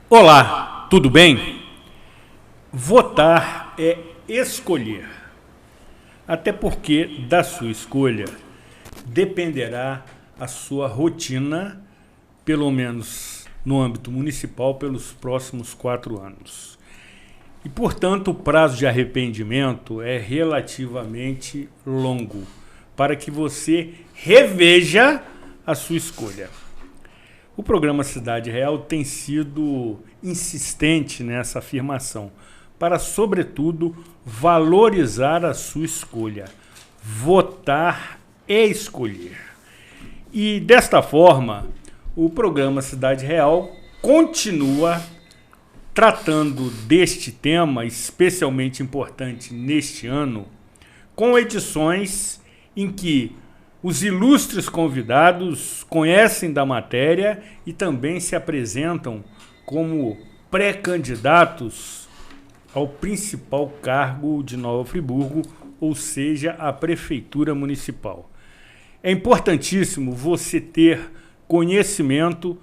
Olá, tudo bem? Votar é escolher. Até porque da sua escolha dependerá a sua rotina, pelo menos no âmbito municipal, pelos próximos 4 anos. E, portanto, o prazo de arrependimento é relativamente longo, para que você reveja a sua escolha. O programa Cidade Real tem sido insistente nessa afirmação, para, sobretudo, valorizar a sua escolha. Votar é escolher. E, desta forma, o programa Cidade Real continua tratando deste tema, especialmente importante neste ano, com edições em que os ilustres convidados conhecem da matéria e também se apresentam como pré-candidatos ao principal cargo de Nova Friburgo, ou seja, a Prefeitura Municipal. É importantíssimo você ter conhecimento,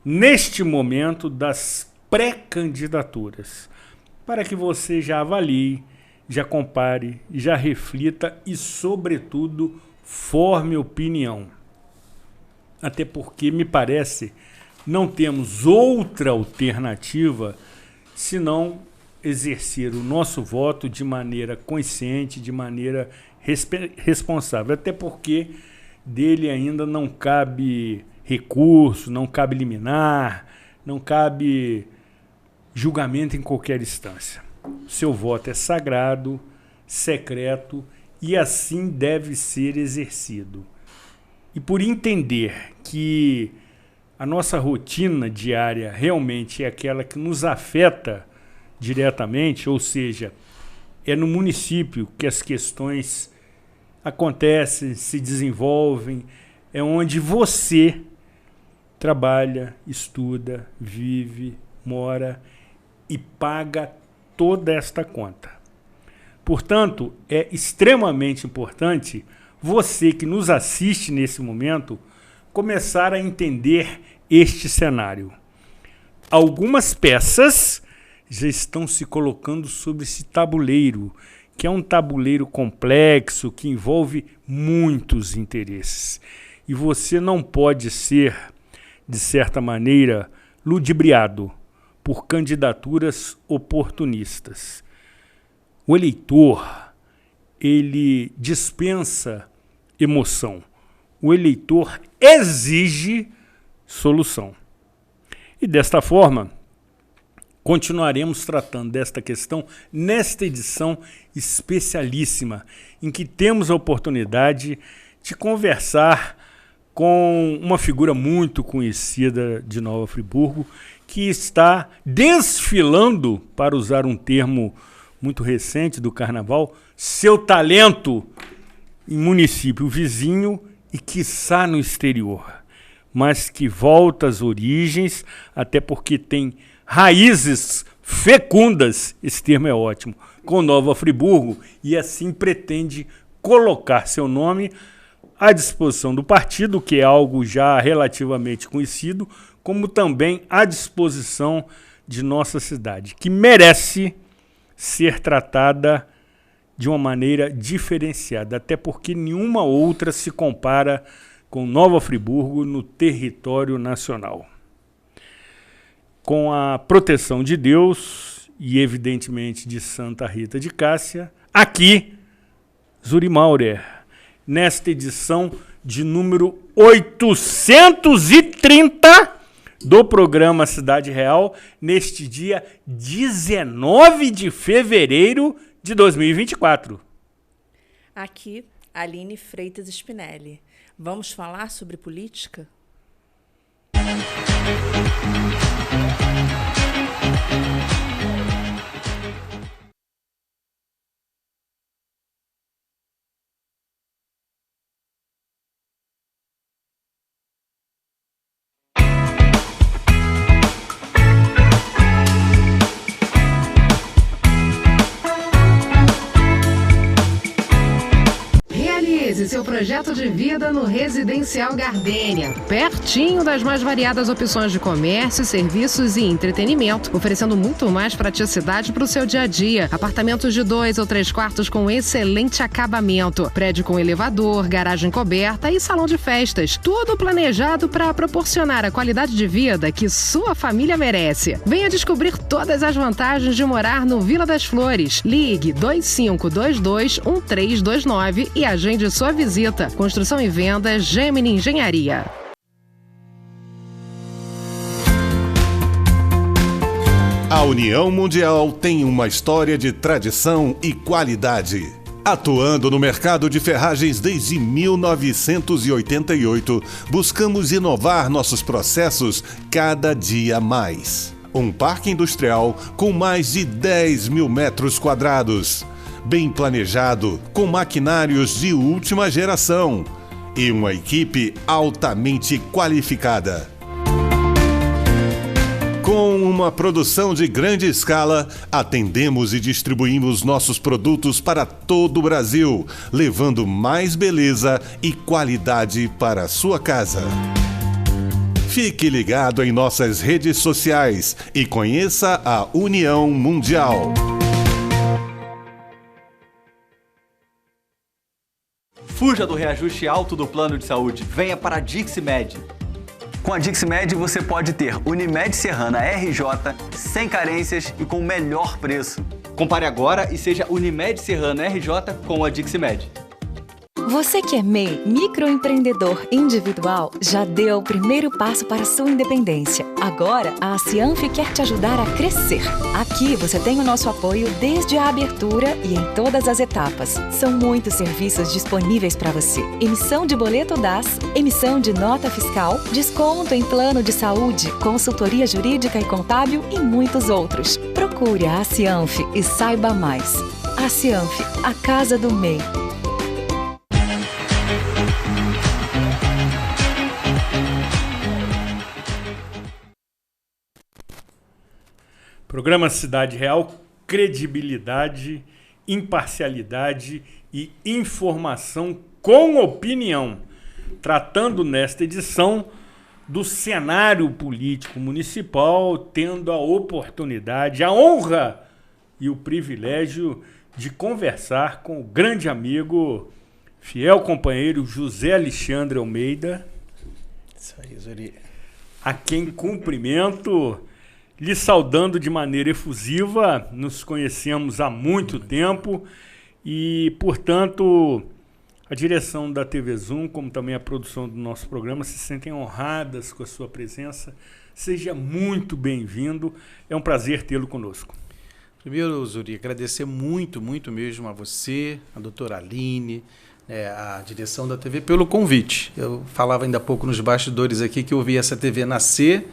neste momento, das pré-candidaturas, para que você já avalie, já compare, já reflita e, sobretudo, forme opinião. Até porque, me parece, não temos outra alternativa senão exercer o nosso voto de maneira consciente, de maneira responsável. Até porque dele ainda não cabe recurso, não cabe liminar, não cabe julgamento em qualquer instância. Seu voto é sagrado, secreto e assim deve ser exercido. E por entender que a nossa rotina diária realmente é aquela que nos afeta diretamente, ou seja, é no município que as questões acontecem, se desenvolvem, é onde você trabalha, estuda, vive, mora e paga toda esta conta. Portanto, é extremamente importante você que nos assiste nesse momento começar a entender este cenário. Algumas peças já estão se colocando sobre esse tabuleiro, que é um tabuleiro complexo que envolve muitos interesses. E você não pode ser, de certa maneira, ludibriado por candidaturas oportunistas. O eleitor, ele dispensa emoção. O eleitor exige solução. E desta forma, continuaremos tratando desta questão nesta edição especialíssima, em que temos a oportunidade de conversar com uma figura muito conhecida de Nova Friburgo, que está desfilando, para usar um termo muito recente do carnaval, seu talento em município vizinho e quiçá no exterior, mas que volta às origens, até porque tem raízes fecundas, esse termo é ótimo, com Nova Friburgo, e assim pretende colocar seu nome à disposição do partido, que é algo já relativamente conhecido, como também à disposição de nossa cidade, que merece ser tratada de uma maneira diferenciada, até porque nenhuma outra se compara com Nova Friburgo no território nacional. Com a proteção de Deus e, evidentemente, de Santa Rita de Cássia, aqui, Zuri Maurer, nesta edição de número 830 do programa Cidade Real, neste dia 19 de fevereiro de 2024. Aqui, Aline Freitas Spinelli. Vamos falar sobre política? seu projeto de vida no Residencial Gardênia, pertinho das mais variadas opções de comércio, serviços e entretenimento, oferecendo muito mais praticidade para o seu dia a dia. Apartamentos de 2 ou 3 quartos com excelente acabamento, prédio com elevador, garagem coberta e salão de festas. Tudo planejado para proporcionar a qualidade de vida que sua família merece. Venha descobrir todas as vantagens de morar no Vila das Flores. Ligue 2522-1329 e agende sua visita. Construção e venda Gemini Engenharia. A União Mundial tem uma história de tradição e qualidade. Atuando no mercado de ferragens desde 1988, buscamos inovar nossos processos cada dia mais. Um parque industrial com mais de 10 mil metros quadrados, bem planejado, com maquinários de última geração e uma equipe altamente qualificada. Com uma produção de grande escala, atendemos e distribuímos nossos produtos para todo o Brasil, levando mais beleza e qualidade para a sua casa. Fique ligado em nossas redes sociais e conheça a União Mundial. Fuja do reajuste alto do plano de saúde. Venha para a Dixmed. Com a Dixmed você pode ter Unimed Serrana RJ sem carências e com o melhor preço. Compare agora e seja Unimed Serrana RJ com a Dixmed. Você que é MEI, microempreendedor individual, já deu o primeiro passo para a sua independência. Agora, a Cianf quer te ajudar a crescer. Aqui você tem o nosso apoio desde a abertura e em todas as etapas. São muitos serviços disponíveis para você. Emissão de boleto DAS, emissão de nota fiscal, desconto em plano de saúde, consultoria jurídica e contábil e muitos outros. Procure a Cianf e saiba mais. A Cianf, a casa do MEI. Programa Cidade Real, credibilidade, imparcialidade e informação com opinião, tratando nesta edição do cenário político municipal, tendo a oportunidade, a honra e o privilégio de conversar com o grande amigo, fiel companheiro José Alexandre Almeida, isso aí, Zuri, a quem cumprimento, lhe saudando de maneira efusiva. Nos conhecemos há muito tempo e, portanto, a direção da TV Zoom, como também a produção do nosso programa, se sentem honradas com a sua presença. Seja muito bem-vindo. É um prazer tê-lo conosco. Primeiro, Zuri, agradecer muito mesmo a você, a doutora Aline, a direção da TV, pelo convite. Eu falava ainda há pouco nos bastidores aqui que eu vi essa TV nascer,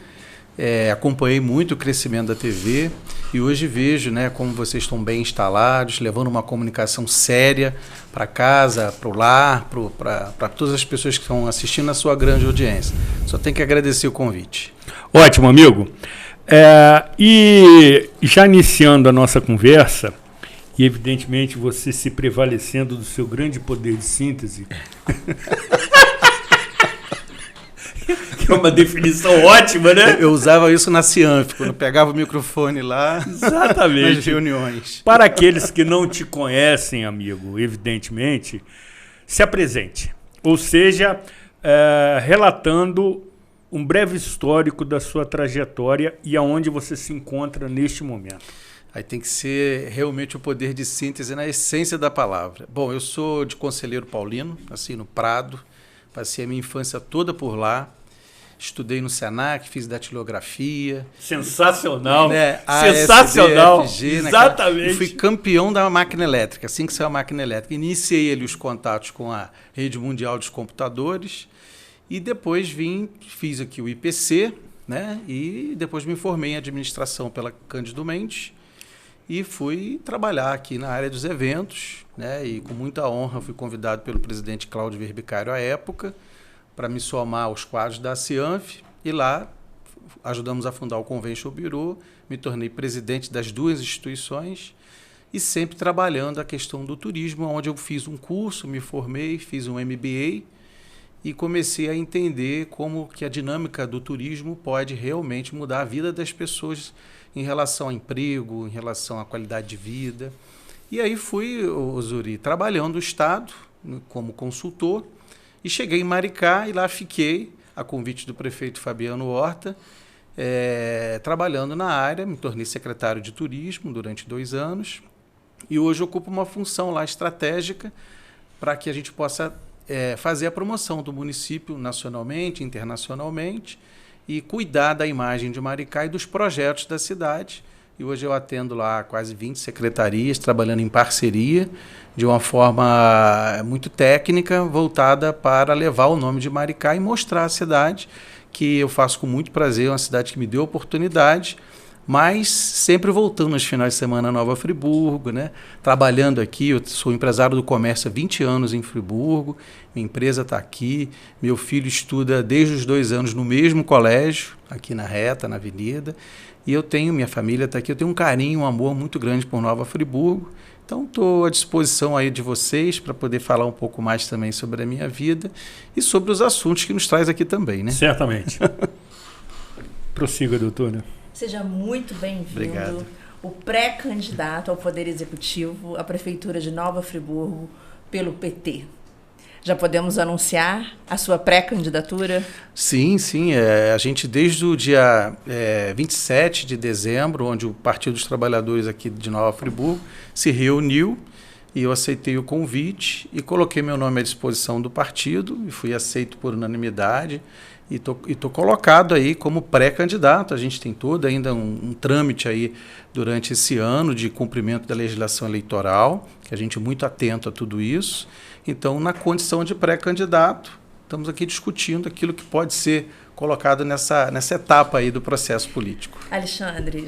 acompanhei muito o crescimento da TV e hoje vejo, como vocês estão bem instalados, levando uma comunicação séria para casa, para o lar, para todas as pessoas que estão assistindo a sua grande audiência. Só tenho que agradecer o convite. Ótimo, amigo. E já iniciando a nossa conversa, e evidentemente você se prevalecendo do seu grande poder de síntese, que é uma definição ótima, né? Eu usava isso na Cianf, quando pegava o microfone lá. Exatamente. Nas reuniões. Para aqueles que não te conhecem, amigo, evidentemente, se apresente. Ou seja, relatando um breve histórico da sua trajetória e aonde você se encontra neste momento. Aí tem que ser realmente o poder de síntese na essência da palavra. Bom, eu sou de Conselheiro Paulino, nasci no Prado, passei a minha infância toda por lá, estudei no Senac, fiz datilografia. Sensacional, sensacional, exatamente. E fui campeão da máquina elétrica, assim que saiu a máquina elétrica. Iniciei ali os contatos com a Rede Mundial dos Computadores e depois fiz aqui o IPC, e depois me formei em administração pela Cândido Mendes e fui trabalhar aqui na área dos eventos, e com muita honra fui convidado pelo presidente Cláudio Verbicário à época para me somar aos quadros da Cianf e lá ajudamos a fundar o Convention Bureau, me tornei presidente das duas instituições e sempre trabalhando a questão do turismo, onde eu fiz um curso, me formei, fiz um MBA e comecei a entender como que a dinâmica do turismo pode realmente mudar a vida das pessoas em relação ao emprego, em relação à qualidade de vida. E aí fui, Zuri, trabalhando no Estado como consultor e cheguei em Maricá e lá fiquei, a convite do prefeito Fabiano Horta, trabalhando na área, me tornei secretário de turismo durante 2 anos e hoje ocupo uma função lá estratégica para que a gente possa fazer a promoção do município nacionalmente, internacionalmente e cuidar da imagem de Maricá e dos projetos da cidade. E hoje eu atendo lá quase 20 secretarias, trabalhando em parceria, de uma forma muito técnica, voltada para levar o nome de Maricá e mostrar a cidade, que eu faço com muito prazer, é uma cidade que me deu oportunidade, mas sempre voltando nos finais de semana a Nova Friburgo, né? Trabalhando aqui, eu sou empresário do comércio há 20 anos em Friburgo, minha empresa está aqui, meu filho estuda desde os 2 anos no mesmo colégio, aqui na Reta, na Avenida, e minha família está aqui, eu tenho um carinho, um amor muito grande por Nova Friburgo, então estou à disposição aí de vocês para poder falar um pouco mais também sobre a minha vida e sobre os assuntos que nos traz aqui também, né? Certamente. Prossiga, doutora. Seja muito bem-vindo. Obrigado. O pré-candidato ao Poder Executivo à Prefeitura de Nova Friburgo pelo PT. Já podemos anunciar a sua pré-candidatura? Sim. A gente, desde o dia 27 de dezembro, onde o Partido dos Trabalhadores aqui de Nova Friburgo se reuniu, e eu aceitei o convite e coloquei meu nome à disposição do partido e fui aceito por unanimidade. E tô colocado aí como pré-candidato. A gente tem todo ainda um trâmite aí durante esse ano de cumprimento da legislação eleitoral, que a gente é muito atento a tudo isso. Então, na condição de pré-candidato, estamos aqui discutindo aquilo que pode ser colocado nessa etapa aí do processo político.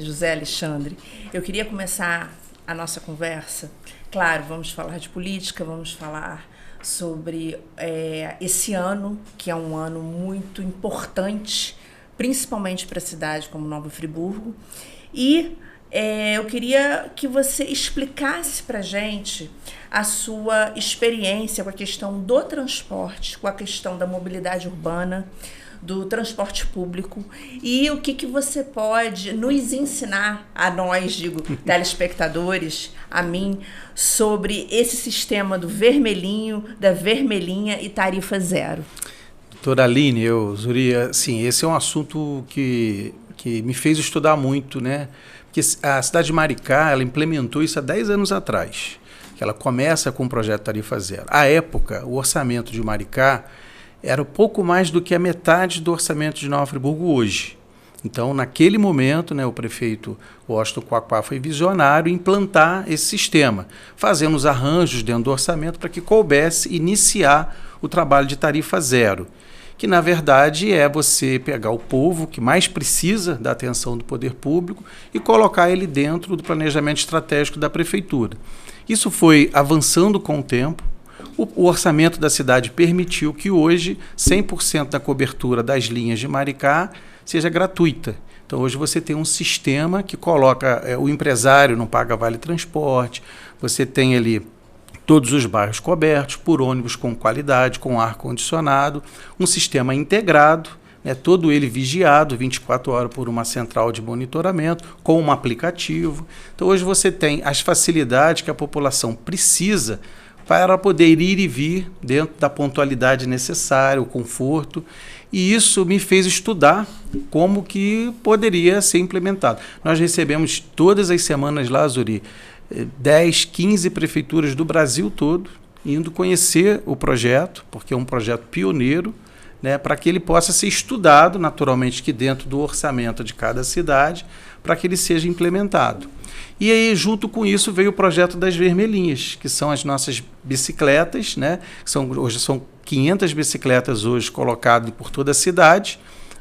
José Alexandre, eu queria começar a nossa conversa. Claro, vamos falar de política, vamos falar sobre esse ano, que é um ano muito importante, principalmente para a cidade como Nova Friburgo. E eu queria que você explicasse para a gente a sua experiência com a questão do transporte, com a questão da mobilidade urbana, do transporte público, e o que você pode nos ensinar, a nós, telespectadores, a mim, sobre esse sistema do vermelhinho, da vermelhinha e tarifa zero. Doutora Aline, Zuri, assim, esse é um assunto que me fez estudar muito, né? Porque a cidade de Maricá, ela implementou isso há 10 anos atrás, que ela começa com o projeto Tarifa Zero. À época, o orçamento de Maricá era pouco mais do que a metade do orçamento de Nova Friburgo hoje. Então, naquele momento, né, o prefeito Washington Quaquá foi visionário em implantar esse sistema, fazendo os arranjos dentro do orçamento para que coubesse iniciar o trabalho de tarifa zero, que na verdade é você pegar o povo que mais precisa da atenção do poder público e colocar ele dentro do planejamento estratégico da prefeitura. Isso foi avançando com o tempo. O orçamento da cidade permitiu que hoje 100% da cobertura das linhas de Maricá seja gratuita. Então hoje você tem um sistema que coloca, o empresário não paga vale transporte, você tem ali todos os bairros cobertos por ônibus com qualidade, com ar-condicionado, um sistema integrado, né, todo ele vigiado 24 horas por uma central de monitoramento, com um aplicativo. Então hoje você tem as facilidades que a população precisa para poder ir e vir dentro da pontualidade necessária, o conforto, e isso me fez estudar como que poderia ser implementado. Nós recebemos todas as semanas lá, Zuri, 10, 15 prefeituras do Brasil todo, indo conhecer o projeto, porque é um projeto pioneiro, né, para que ele possa ser estudado, naturalmente, que dentro do orçamento de cada cidade, para que ele seja implementado. E aí, junto com isso, veio o projeto das vermelhinhas, que são as nossas bicicletas, né? Hoje são 500 bicicletas hoje colocadas por toda a cidade,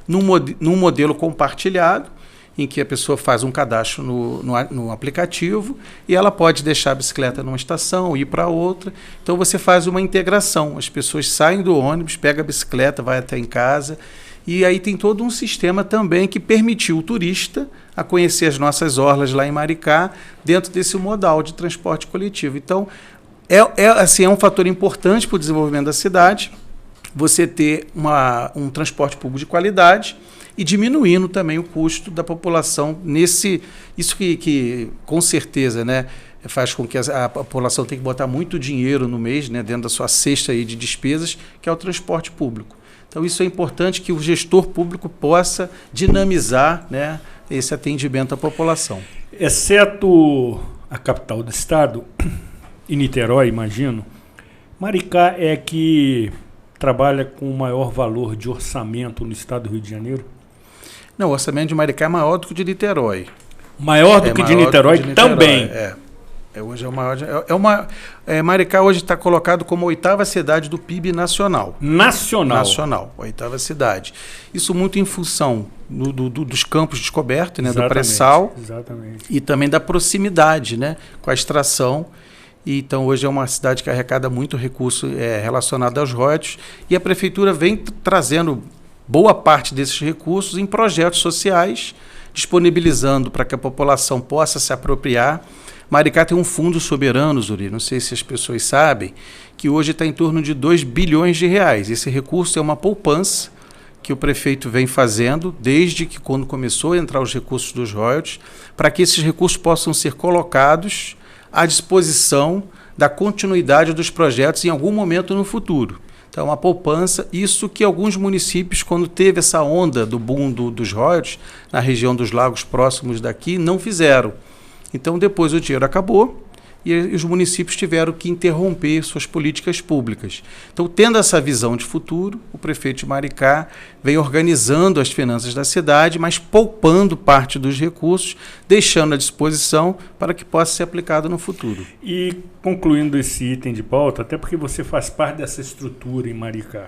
num modelo compartilhado, em que a pessoa faz um cadastro no aplicativo e ela pode deixar a bicicleta numa estação, ir para outra. Então você faz uma integração, as pessoas saem do ônibus, pegam a bicicleta, vai até em casa E aí tem todo um sistema também que permitiu o turista a conhecer as nossas orlas lá em Maricá, dentro desse modal de transporte coletivo. Então, é um fator importante para o desenvolvimento da cidade, você ter um transporte público de qualidade e diminuindo também o custo da população isso que com certeza, né, faz com que a população tenha que botar muito dinheiro no mês, né, dentro da sua cesta aí de despesas, que é o transporte público. Então, isso é importante que o gestor público possa dinamizar, né, esse atendimento à população. Exceto a capital do estado, e Niterói, imagino, Maricá é que trabalha com o maior valor de orçamento no estado do Rio de Janeiro? Não, o orçamento de Maricá é maior do que o de Niterói. Maior do que de Niterói também? Hoje é o maior. Maricá hoje está colocado como a 8ª cidade do PIB nacional. Nacional, 8ª cidade. Isso muito em função dos campos descobertos, né, do pré-sal, e também da proximidade, né, com a extração. E, então, hoje é uma cidade que arrecada muito recurso relacionado aos royalties, e a prefeitura vem trazendo boa parte desses recursos em projetos sociais, disponibilizando para que a população possa se apropriar. Maricá tem um fundo soberano, Zuri, não sei se as pessoas sabem, que hoje está em torno de 2 bilhões de reais. Esse recurso é uma poupança que o prefeito vem fazendo desde que quando começou a entrar os recursos dos royalties, para que esses recursos possam ser colocados à disposição da continuidade dos projetos em algum momento no futuro. Então, uma poupança, isso que alguns municípios, quando teve essa onda do boom dos royalties, na região dos lagos próximos daqui, não fizeram. Então, depois o dinheiro acabou e os municípios tiveram que interromper suas políticas públicas. Então, tendo essa visão de futuro, o prefeito de Maricá vem organizando as finanças da cidade, mas poupando parte dos recursos, deixando à disposição para que possa ser aplicado no futuro. E concluindo esse item de pauta, até porque você faz parte dessa estrutura em Maricá,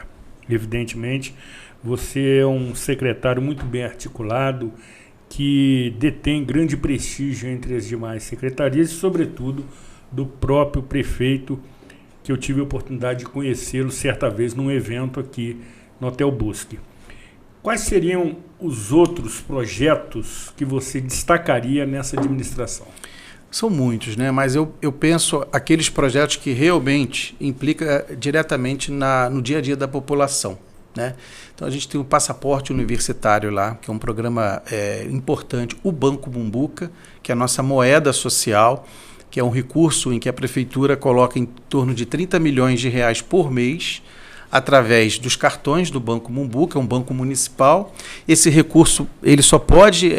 evidentemente, você é um secretário muito bem articulado, que detém grande prestígio entre as demais secretarias e, sobretudo, do próprio prefeito, que eu tive a oportunidade de conhecê-lo certa vez num evento aqui no Hotel Bosque. Quais seriam os outros projetos que você destacaria nessa administração? São muitos, né? Mas eu penso aqueles projetos que realmente implicam diretamente no dia a dia da população, né? Então a gente tem o passaporte universitário lá, que é um programa importante, o Banco Mumbuca, que é a nossa moeda social, que é um recurso em que a prefeitura coloca em torno de 30 milhões de reais por mês, através dos cartões do Banco Mumbuca, é um banco municipal. Esse recurso ele só pode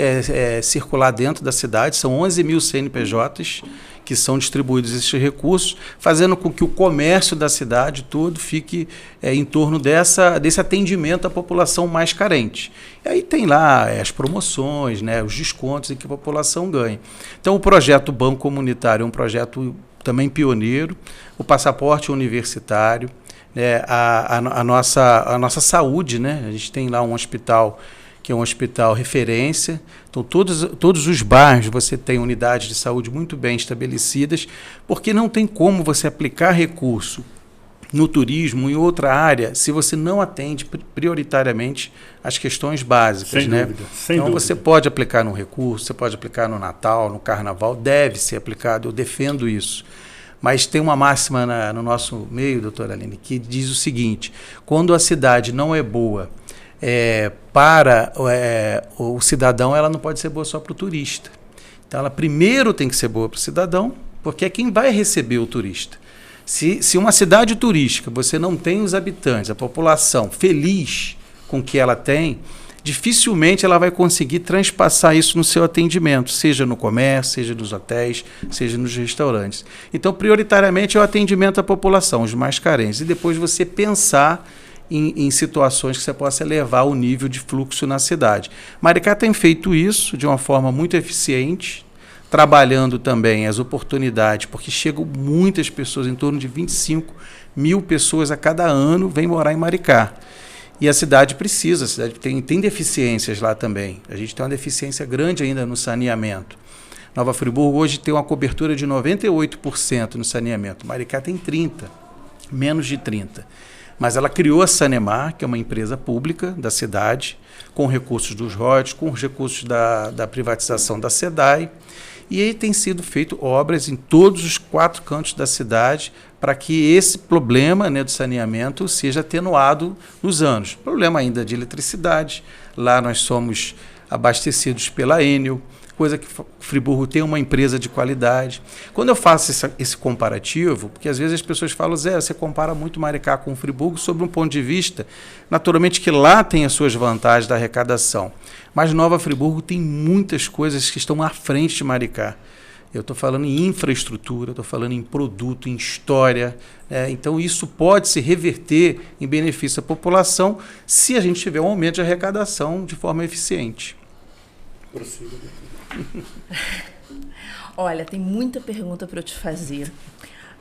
circular dentro da cidade, são 11 mil CNPJs que são distribuídos esses recursos, fazendo com que o comércio da cidade todo fique em torno desse atendimento à população mais carente. E aí tem lá as promoções, né, os descontos em que a população ganha. Então o projeto Banco Comunitário é um projeto também pioneiro, o passaporte universitário, a nossa saúde, né? A gente tem lá um hospital que é um hospital referência. Então, todos os bairros você tem unidades de saúde muito bem estabelecidas, porque não tem como você aplicar recurso no turismo, em outra área, se você não atende prioritariamente as questões básicas. Sem né? dúvida, sem então, dúvida. Você pode aplicar no recurso, você pode aplicar no Natal, no Carnaval, deve ser aplicado, eu defendo isso. Mas tem uma máxima no nosso meio, doutora Aline, que diz o seguinte: quando a cidade não é boa para o cidadão, ela não pode ser boa só para o turista. Então, ela primeiro tem que ser boa para o cidadão, porque é quem vai receber o turista. Se uma cidade turística você não tem os habitantes, a população feliz com o que ela tem, dificilmente ela vai conseguir transpassar isso no seu atendimento, seja no comércio, seja nos hotéis, seja nos restaurantes. Então, prioritariamente, é o atendimento à população, os mais carentes, e depois você pensar em situações que você possa elevar o nível de fluxo na cidade. Maricá tem feito isso de uma forma muito eficiente, trabalhando também as oportunidades, porque chegam muitas pessoas, em torno de 25 mil pessoas a cada ano vêm morar em Maricá. E a cidade precisa, a cidade tem deficiências lá também. A gente tem uma deficiência grande ainda no saneamento. Nova Friburgo hoje tem uma cobertura de 98% no saneamento. Maricá tem 30%, menos de 30%. Mas ela criou a Sanemar, que é uma empresa pública da cidade, com recursos dos royalties, com os recursos da privatização da SEDAI, e aí tem sido feito obras em todos os 4 cantos da cidade para que esse problema, né, do saneamento seja atenuado nos anos. Problema ainda de eletricidade, lá nós somos abastecidos pela Enel, coisa que Friburgo tem uma empresa de qualidade. Quando eu faço esse comparativo, porque às vezes as pessoas falam, Zé, você compara muito Maricá com Friburgo sob um ponto de vista, naturalmente que lá tem as suas vantagens da arrecadação, mas Nova Friburgo tem muitas coisas que estão à frente de Maricá. Eu estou falando em infraestrutura, estou falando em produto, em história. Então, isso pode se reverter em benefício à população se a gente tiver um aumento de arrecadação de forma eficiente. Olha, tem muita pergunta para eu te fazer,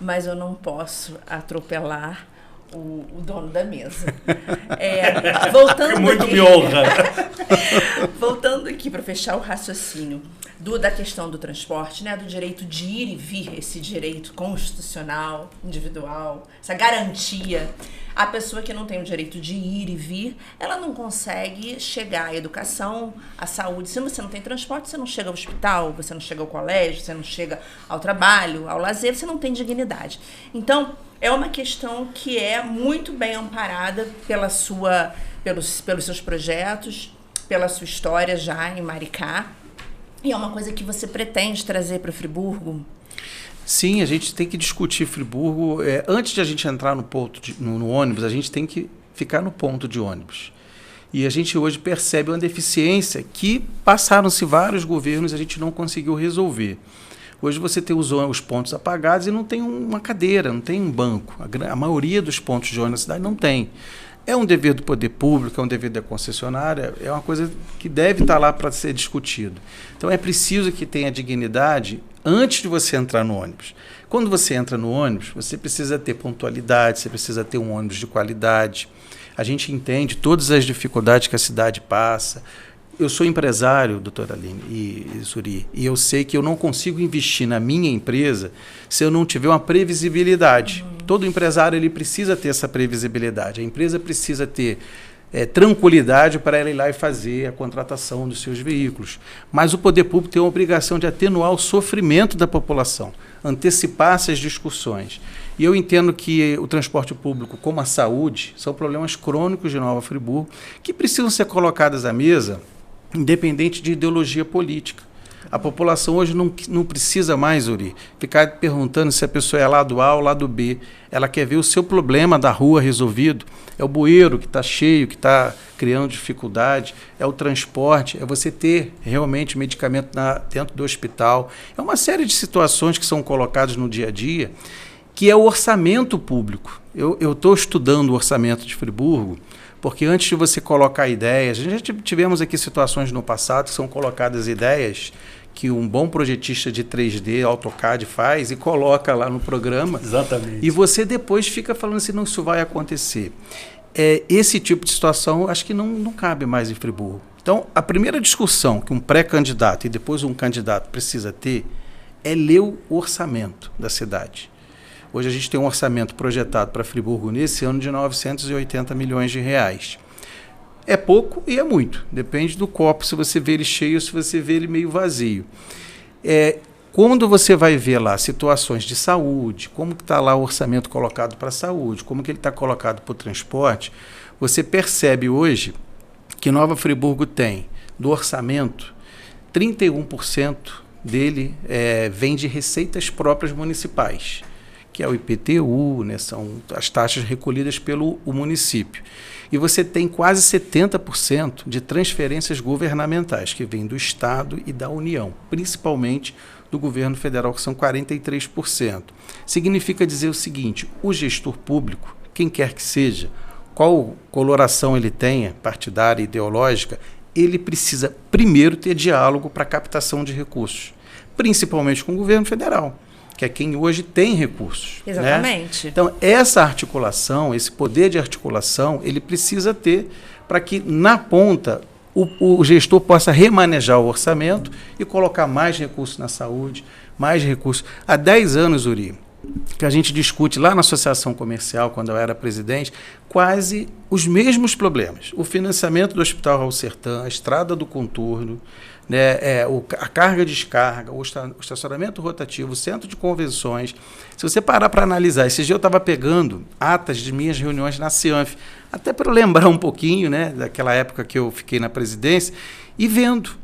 mas eu não posso atropelar o dono da mesa. Voltando muito aqui, me honra. Voltando aqui para fechar o raciocínio da questão do transporte, né, do direito de ir e vir, esse direito constitucional, individual, essa garantia. A pessoa que não tem o direito de ir e vir, ela não consegue chegar à educação, à saúde. Se você não tem transporte, você não chega ao hospital, você não chega ao colégio, você não chega ao trabalho, ao lazer, você não tem dignidade. Então, é uma questão que é muito bem amparada pelos seus projetos, pela sua história já em Maricá. E é uma coisa que você pretende trazer para Friburgo? Sim, a gente tem que discutir Friburgo. Antes de a gente entrar no ônibus, a gente tem que ficar no ponto de ônibus. E a gente hoje percebe uma deficiência que passaram-se vários governos e a gente não conseguiu resolver. Hoje você tem os pontos apagados e não tem uma cadeira, não tem um banco. A maioria dos pontos de ônibus na cidade não tem. É um dever do poder público, é um dever da concessionária, é uma coisa que deve estar lá para ser discutido. Então é preciso que tenha dignidade antes de você entrar no ônibus. Quando você entra no ônibus, você precisa ter pontualidade, você precisa ter um ônibus de qualidade. A gente entende todas as dificuldades que a cidade passa. Eu sou empresário, doutora Aline e Zuri, e eu sei que eu não consigo investir na minha empresa se eu não tiver uma previsibilidade. Todo empresário ele precisa ter essa previsibilidade. A empresa precisa ter tranquilidade para ela ir lá e fazer a contratação dos seus veículos. Mas o poder público tem a obrigação de atenuar o sofrimento da população, antecipar essas discussões. E eu entendo que o transporte público, como a saúde, são problemas crônicos de Nova Friburgo que precisam ser colocados à mesa, independente de ideologia política. A população hoje não precisa mais, Uri, ficar perguntando se a pessoa é lado A ou lado B. Ela quer ver o seu problema da rua resolvido. É o bueiro que está cheio, que está criando dificuldade. É o transporte, é você ter realmente medicamento dentro do hospital. É uma série de situações que são colocadas no dia a dia, que é o orçamento público. Eu estou estudando o orçamento de Friburgo, porque antes de você colocar ideias, a gente já tivemos aqui situações no passado que são colocadas ideias que um bom projetista de 3D, AutoCAD faz e coloca lá no programa. Exatamente. E você depois fica falando assim, não, isso vai acontecer. Esse tipo de situação acho que não cabe mais em Friburgo. Então, a primeira discussão que um pré-candidato e depois um candidato precisa ter é ler o orçamento da cidade. Hoje a gente tem um orçamento projetado para Friburgo nesse ano de 980 milhões de reais. É pouco e é muito. Depende do copo, se você vê ele cheio ou se você vê ele meio vazio. Quando você vai ver lá situações de saúde, como está lá o orçamento colocado para a saúde, como que ele está colocado para o transporte, você percebe hoje que Nova Friburgo tem, do orçamento, 31% dele vem de receitas próprias municipais, que é o IPTU, né, são as taxas recolhidas pelo município. E você tem quase 70% de transferências governamentais, que vêm do Estado e da União, principalmente do governo federal, que são 43%. Significa dizer o seguinte, o gestor público, quem quer que seja, qual coloração ele tenha, partidária, ideológica, ele precisa primeiro ter diálogo para captação de recursos, principalmente com o governo federal, que é quem hoje tem recursos. Exatamente. Né? Então, essa articulação, esse poder de articulação, ele precisa ter para que, na ponta, o gestor possa remanejar o orçamento e colocar mais recursos na saúde, mais recursos. Há 10 anos, Uri, que a gente discute lá na Associação Comercial, quando eu era presidente, quase os mesmos problemas. O financiamento do Hospital Raul Sertã, a estrada do contorno, né, a carga e descarga, o estacionamento rotativo, o centro de convenções. Se você parar para analisar, esse dia eu estava pegando atas de minhas reuniões na CIANF, até para lembrar um pouquinho, né, daquela época que eu fiquei na presidência, e vendo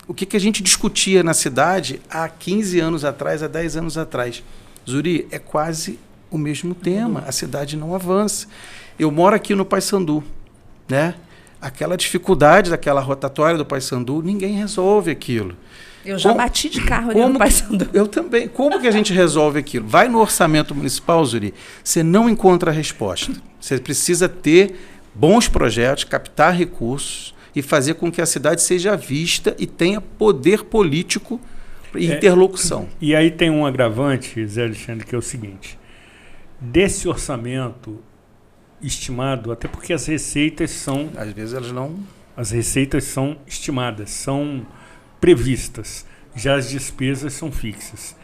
o que a gente discutia na cidade há 15 anos atrás, há 10 anos atrás. Zuri, é quase o mesmo tema, a cidade não avança. Eu moro aqui no Paissandu, né? Aquela dificuldade daquela rotatória do Paissandu, ninguém resolve aquilo. Eu já bati de carro ali no Paissandu. Eu também. Como que a gente resolve aquilo? Vai no orçamento municipal, Zuri, você não encontra a resposta. Você precisa ter bons projetos, captar recursos e fazer com que a cidade seja vista e tenha poder político e interlocução. E aí tem um agravante, Zé Alexandre, que é o seguinte: desse orçamento estimado, até porque as receitas são... Às vezes elas não... As receitas são estimadas, são previstas, já as despesas são fixas.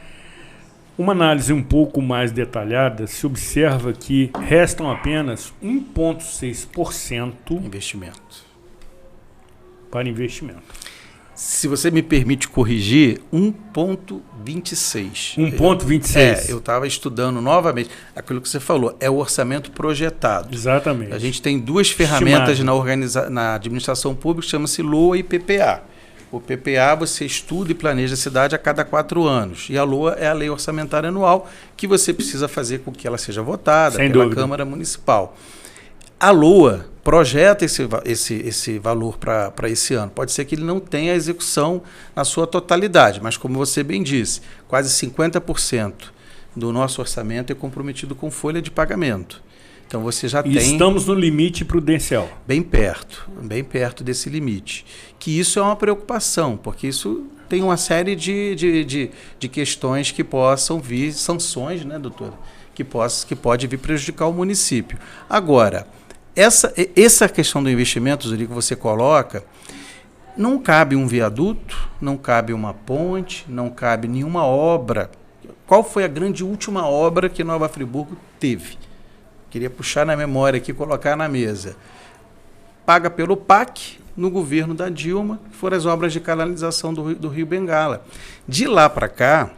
Uma análise um pouco mais detalhada se observa que restam apenas 1,6% investimento para investimento. Se você me permite corrigir, 1,26. 1,26. Eu estava estudando novamente. Aquilo que você falou, é o orçamento projetado. Exatamente. A gente tem duas ferramentas na administração pública, chama-se LOA e PPA. O PPA você estuda e planeja a cidade a cada 4 anos. E a LOA é a Lei Orçamentária Anual, que você precisa fazer com que ela seja votada pela Câmara Municipal. A LOA projeta esse valor para esse ano. Pode ser que ele não tenha a execução na sua totalidade, mas como você bem disse, quase 50% do nosso orçamento é comprometido com folha de pagamento. Então você já tem... Estamos no limite prudencial. Bem perto desse limite. Que isso é uma preocupação, porque isso tem uma série de questões que possam vir, sanções, né, doutora? Que pode vir prejudicar o município. Agora, essa questão do investimento, Zuri, que você coloca, não cabe um viaduto, não cabe uma ponte, não cabe nenhuma obra. Qual foi a grande última obra que Nova Friburgo teve? Queria puxar na memória aqui e colocar na mesa. Paga pelo PAC, no governo da Dilma, que foram as obras de canalização do Rio Bengala. De lá para cá,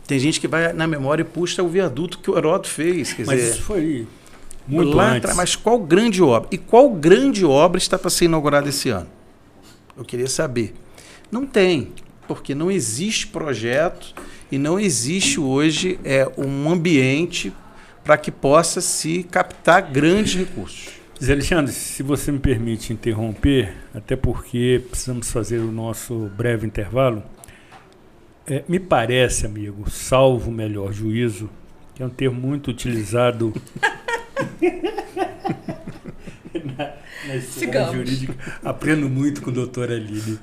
tem gente que vai na memória e puxa o viaduto que o Heródoto fez. Quer dizer, isso foi muito antes. Mas qual grande obra? E qual grande obra está para ser inaugurada esse ano? Eu queria saber. Não tem, porque não existe projeto e não existe hoje um ambiente para que possa se captar grandes recursos. Zé Alexandre, se você me permite interromper, até porque precisamos fazer o nosso breve intervalo, me parece, amigo, salvo o melhor juízo, que é um termo muito utilizado na escola jurídica, aprendo muito com a doutora Aline,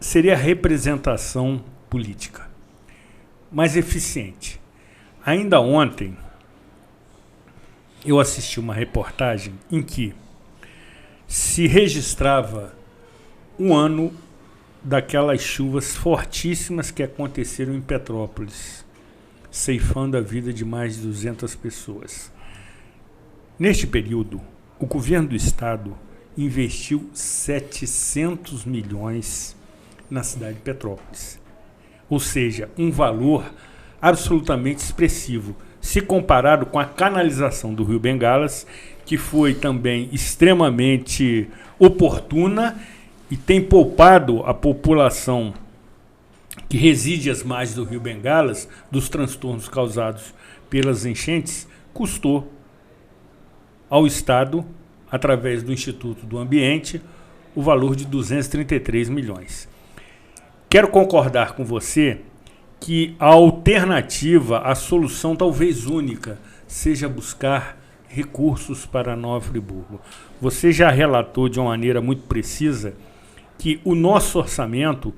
seria a representação política mais eficiente. Ainda ontem, eu assisti uma reportagem em que se registrava um ano daquelas chuvas fortíssimas que aconteceram em Petrópolis, ceifando a vida de mais de 200 pessoas. Neste período, o governo do estado investiu 700 milhões na cidade de Petrópolis. Ou seja, um valor absolutamente expressivo, se comparado com a canalização do Rio Bengalas, que foi também extremamente oportuna e tem poupado a população que reside às margens do Rio Bengalas dos transtornos causados pelas enchentes, custou ao Estado, através do Instituto do Ambiente, o valor de 233 milhões. Quero concordar com você que a alternativa, a solução talvez única, seja buscar recursos para Nova Friburgo. Você já relatou de uma maneira muito precisa que o nosso orçamento,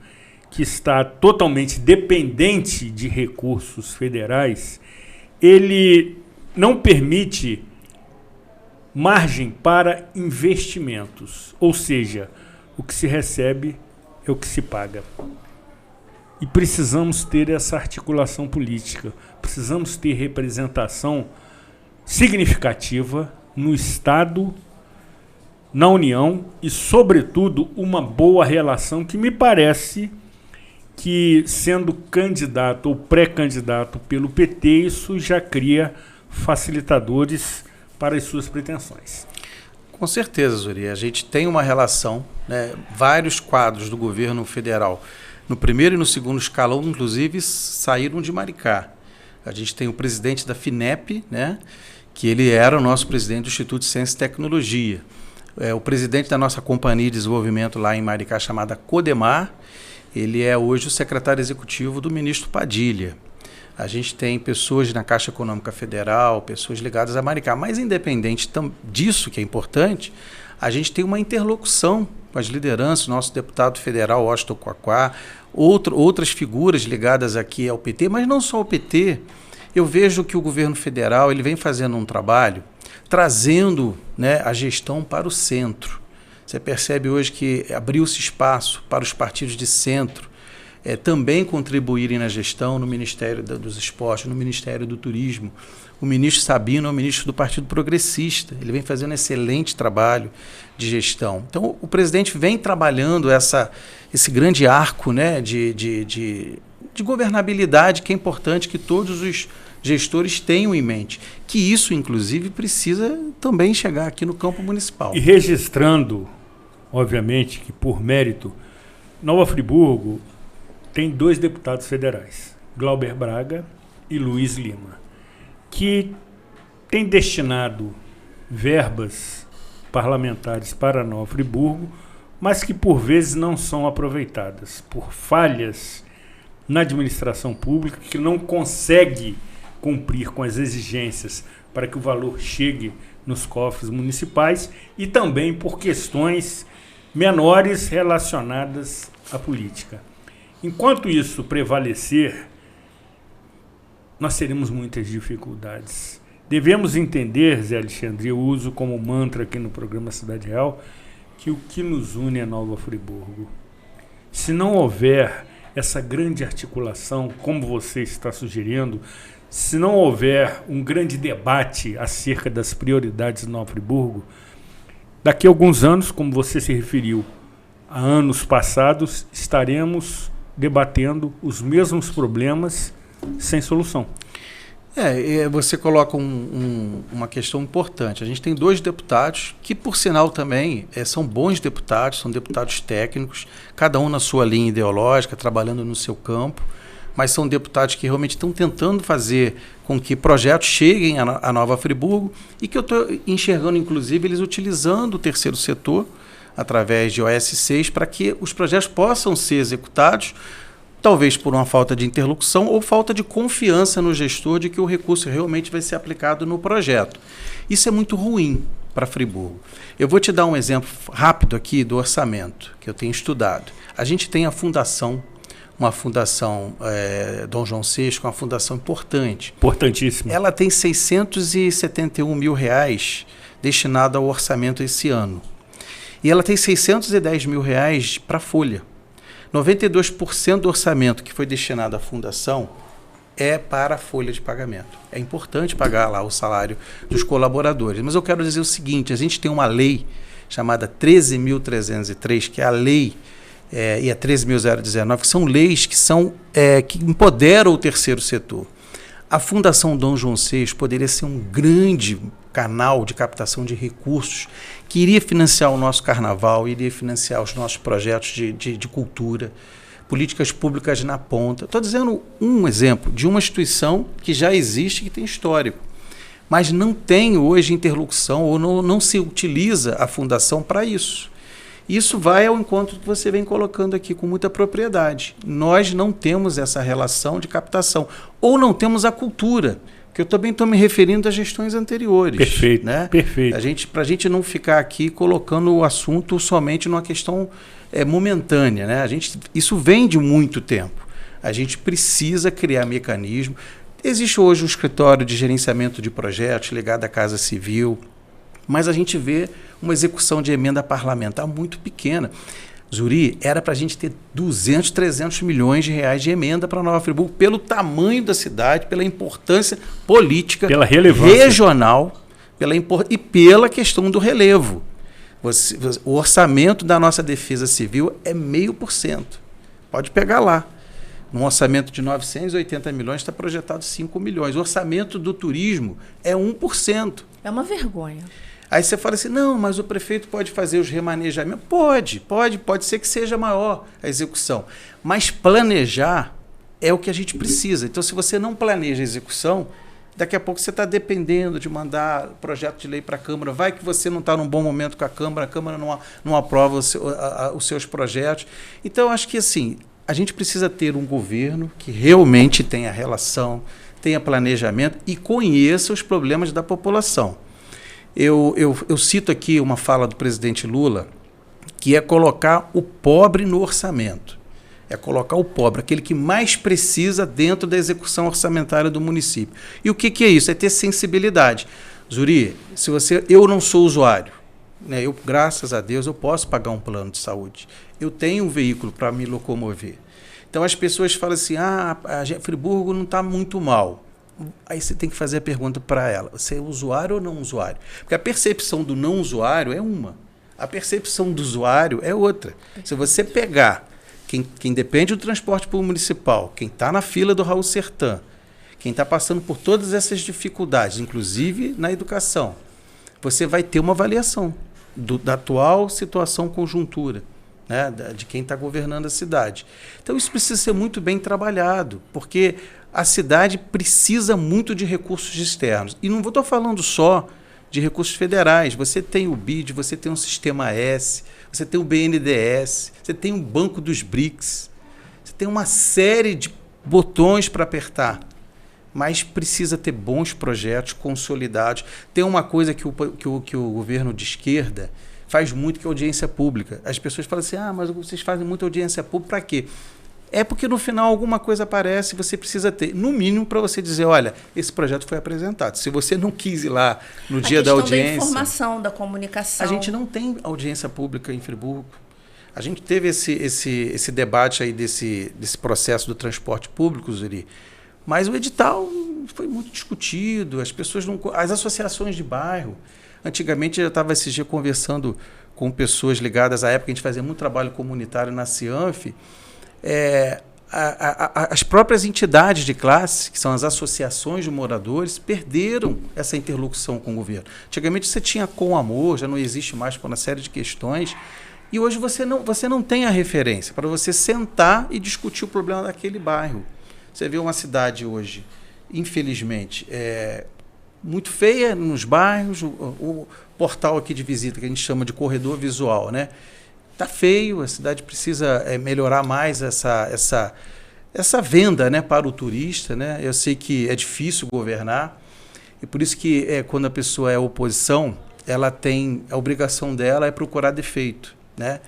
que está totalmente dependente de recursos federais, ele não permite margem para investimentos, ou seja, o que se recebe é o que se paga. E precisamos ter essa articulação política, precisamos ter representação significativa no Estado, na União e, sobretudo, uma boa relação que me parece que, sendo candidato ou pré-candidato pelo PT, isso já cria facilitadores para as suas pretensões. Com certeza, Zuri. A gente tem uma relação, né? Vários quadros do governo federal, no primeiro e no segundo escalão, inclusive, saíram de Maricá. A gente tem o presidente da FINEP, né? Que ele era o nosso presidente do Instituto de Ciência e Tecnologia. O presidente da nossa companhia de desenvolvimento lá em Maricá, chamada Codemar, ele é hoje o secretário executivo do ministro Padilha. A gente tem pessoas na Caixa Econômica Federal, pessoas ligadas a Maricá. Mas, independente disso, que é importante, a gente tem uma interlocução com as lideranças, nosso deputado federal, Washington Quaquá, outras figuras ligadas aqui ao PT, mas não só ao PT. Eu vejo que o governo federal ele vem fazendo um trabalho trazendo, né, a gestão para o centro. Você percebe hoje que abriu-se espaço para os partidos de centro também contribuírem na gestão, no Ministério dos Esportes, no Ministério do Turismo. O ministro Sabino é o ministro do Partido Progressista. Ele vem fazendo um excelente trabalho de gestão. Então, o presidente vem trabalhando esse grande arco, né, de governabilidade, que é importante que todos os gestores tenham em mente. Que isso, inclusive, precisa também chegar aqui no campo municipal. E registrando, obviamente, que por mérito, Nova Friburgo tem 2 deputados federais, Glauber Braga e Luiz Lima, que têm destinado verbas parlamentares para Nova Friburgo, mas que por vezes não são aproveitadas por falhas na administração pública, que não consegue cumprir com as exigências para que o valor chegue nos cofres municipais, e também por questões menores relacionadas à política. Enquanto isso prevalecer, nós teremos muitas dificuldades. Devemos entender, Zé Alexandre, eu uso como mantra aqui no programa Cidade Real, que o que nos une é Nova Friburgo. Se não houver essa grande articulação, como você está sugerindo, se não houver um grande debate acerca das prioridades de Nova Friburgo, daqui a alguns anos, como você se referiu, a anos passados, estaremos debatendo os mesmos problemas sem solução. Você coloca uma questão importante. A gente tem 2 deputados que, por sinal, também são bons deputados, são deputados técnicos, cada um na sua linha ideológica, trabalhando no seu campo, mas são deputados que realmente estão tentando fazer com que projetos cheguem a Nova Friburgo e que eu estou enxergando, inclusive, eles utilizando o terceiro setor, através de OS6, para que os projetos possam ser executados, talvez por uma falta de interlocução ou falta de confiança no gestor de que o recurso realmente vai ser aplicado no projeto. Isso é muito ruim para Friburgo. Eu vou te dar um exemplo rápido aqui do orçamento, que eu tenho estudado. A gente tem a fundação, uma fundação Dom João VI, uma fundação importante. Importantíssima. Ela tem R$671 mil destinado ao orçamento esse ano. E ela tem R$610 mil para a folha. 92% do orçamento que foi destinado à fundação é para a folha de pagamento. É importante pagar lá o salário dos colaboradores. Mas eu quero dizer o seguinte, a gente tem uma lei chamada 13.303, que é a lei, e a 13.019, que são leis que empoderam o terceiro setor. A Fundação Dom João VI poderia ser um grande canal de captação de recursos que iria financiar o nosso carnaval, iria financiar os nossos projetos de cultura, políticas públicas na ponta. Estou dizendo um exemplo de uma instituição que já existe, que tem histórico, mas não tem hoje interlocução ou não se utiliza a fundação para isso. Isso vai ao encontro que você vem colocando aqui com muita propriedade. Nós não temos essa relação de captação, ou não temos a cultura, que eu também estou me referindo às gestões anteriores. Perfeito, né? Perfeito. Para a gente não ficar aqui colocando o assunto somente numa questão momentânea, né? Isso vem de muito tempo. A gente precisa criar mecanismo. Existe hoje um escritório de gerenciamento de projetos ligado à Casa Civil, mas a gente vê uma execução de emenda parlamentar muito pequena. Zuri, era para a gente ter 200, 300 milhões de reais de emenda para Nova Friburgo, pelo tamanho da cidade, pela importância política, pela relevância regional e pela questão do relevo. O orçamento da nossa Defesa Civil é 0,5%. Pode pegar lá. Num orçamento de 980 milhões está projetado 5 milhões. O orçamento do turismo é 1%. É uma vergonha. Aí você fala assim, não, mas o prefeito pode fazer os remanejamentos. Pode ser que seja maior a execução. Mas planejar é o que a gente precisa. Então, se você não planeja a execução, daqui a pouco você está dependendo de mandar projeto de lei para a Câmara. Vai que você não está num bom momento com a Câmara não aprova os seus projetos. Então, acho que assim, a gente precisa ter um governo que realmente tenha relação, tenha planejamento e conheça os problemas da população. Eu cito aqui uma fala do presidente Lula, que é colocar o pobre no orçamento. É colocar o pobre, aquele que mais precisa dentro da execução orçamentária do município. E o que é isso? É ter sensibilidade. Zuri, eu não sou usuário, né? Graças a Deus, eu posso pagar um plano de saúde. Eu tenho um veículo para me locomover. Então as pessoas falam assim, a Friburgo não está muito mal. Aí você tem que fazer a pergunta para ela, você é usuário ou não usuário? Porque a percepção do não usuário é uma, a percepção do usuário é outra. Se você pegar quem depende do transporte público municipal, quem está na fila do Raul Sertã, quem está passando por todas essas dificuldades, inclusive na educação, você vai ter uma avaliação da atual situação conjuntura, né, de quem está governando a cidade. Então isso precisa ser muito bem trabalhado, porque a cidade precisa muito de recursos externos. E não estou falando só de recursos federais. Você tem o BID, você tem um Sistema S, você tem o BNDES, você tem o Banco dos BRICS, você tem uma série de botões para apertar. Mas precisa ter bons projetos consolidados. Tem uma coisa que o governo de esquerda faz muito, que é audiência pública. As pessoas falam assim, mas vocês fazem muita audiência pública, para quê? É porque no final alguma coisa aparece e você precisa ter, no mínimo, para você dizer, olha, esse projeto foi apresentado. Se você não quis ir lá no dia da audiência... da informação, da comunicação. A gente não tem audiência pública em Friburgo. A gente teve esse debate aí desse processo do transporte público, Zuri, mas o edital foi muito discutido, as pessoas não... As associações de bairro, antigamente eu já estava esses dias conversando com pessoas ligadas à época, a gente fazia muito trabalho comunitário na Cianf, as próprias entidades de classe, que são as associações de moradores, perderam essa interlocução com o governo. Antigamente você tinha Com Amor, já não existe mais por uma série de questões, e hoje você não tem a referência para você sentar e discutir o problema daquele bairro. Você vê uma cidade hoje, infelizmente, muito feia nos bairros, o portal aqui de visita, que a gente chama de corredor visual, né? Está feio, a cidade precisa melhorar mais essa venda, né, para o turista, né? Eu sei que é difícil governar, e por isso que quando a pessoa é oposição, ela tem a obrigação dela é procurar defeito, né?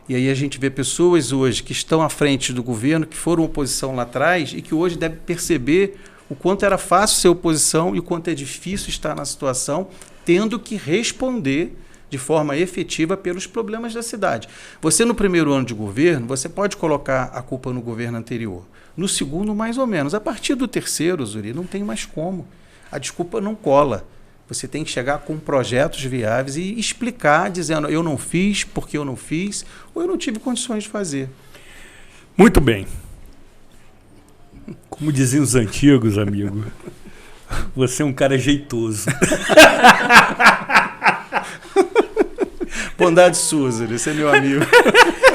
E aí a gente vê pessoas hoje que estão à frente do governo, que foram oposição lá atrás e que hoje devem perceber o quanto era fácil ser oposição e o quanto é difícil estar na situação, tendo que responder de forma efetiva pelos problemas da cidade. Você, no primeiro ano de governo, você pode colocar a culpa no governo anterior. No segundo, mais ou menos. A partir do terceiro, Zuri, não tem mais como. A desculpa não cola. Você tem que chegar com projetos viáveis e explicar, dizendo, eu não fiz, porque eu não fiz, ou eu não tive condições de fazer. Muito bem. Como diziam os antigos, amigo, você é um cara jeitoso. Bondade sua, Zuri, esse é meu amigo.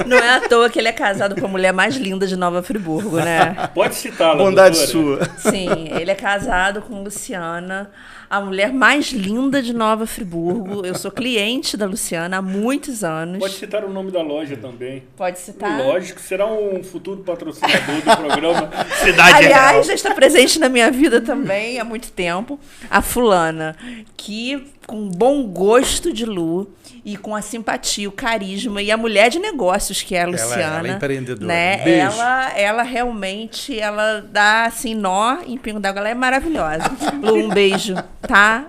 Não é à toa que ele é casado com a mulher mais linda de Nova Friburgo, né? Pode citá-la, Bondade doutora. sua. Sim, ele é casado com Luciana, a mulher mais linda de Nova Friburgo. Eu sou cliente da Luciana há muitos anos. Pode citar o nome da loja também. Pode citar? Lógico, será um futuro patrocinador do programa Cidade Aliás, Real. já está presente na minha vida também há muito tempo. A fulana, que com bom gosto de Lu e com a simpatia, o carisma e a mulher de negócios que é a Luciana. Ela é empreendedora. Né? Beijo. Ela realmente, ela dá assim nó em pingo d'água. Ela é maravilhosa. Lu, um beijo, tá?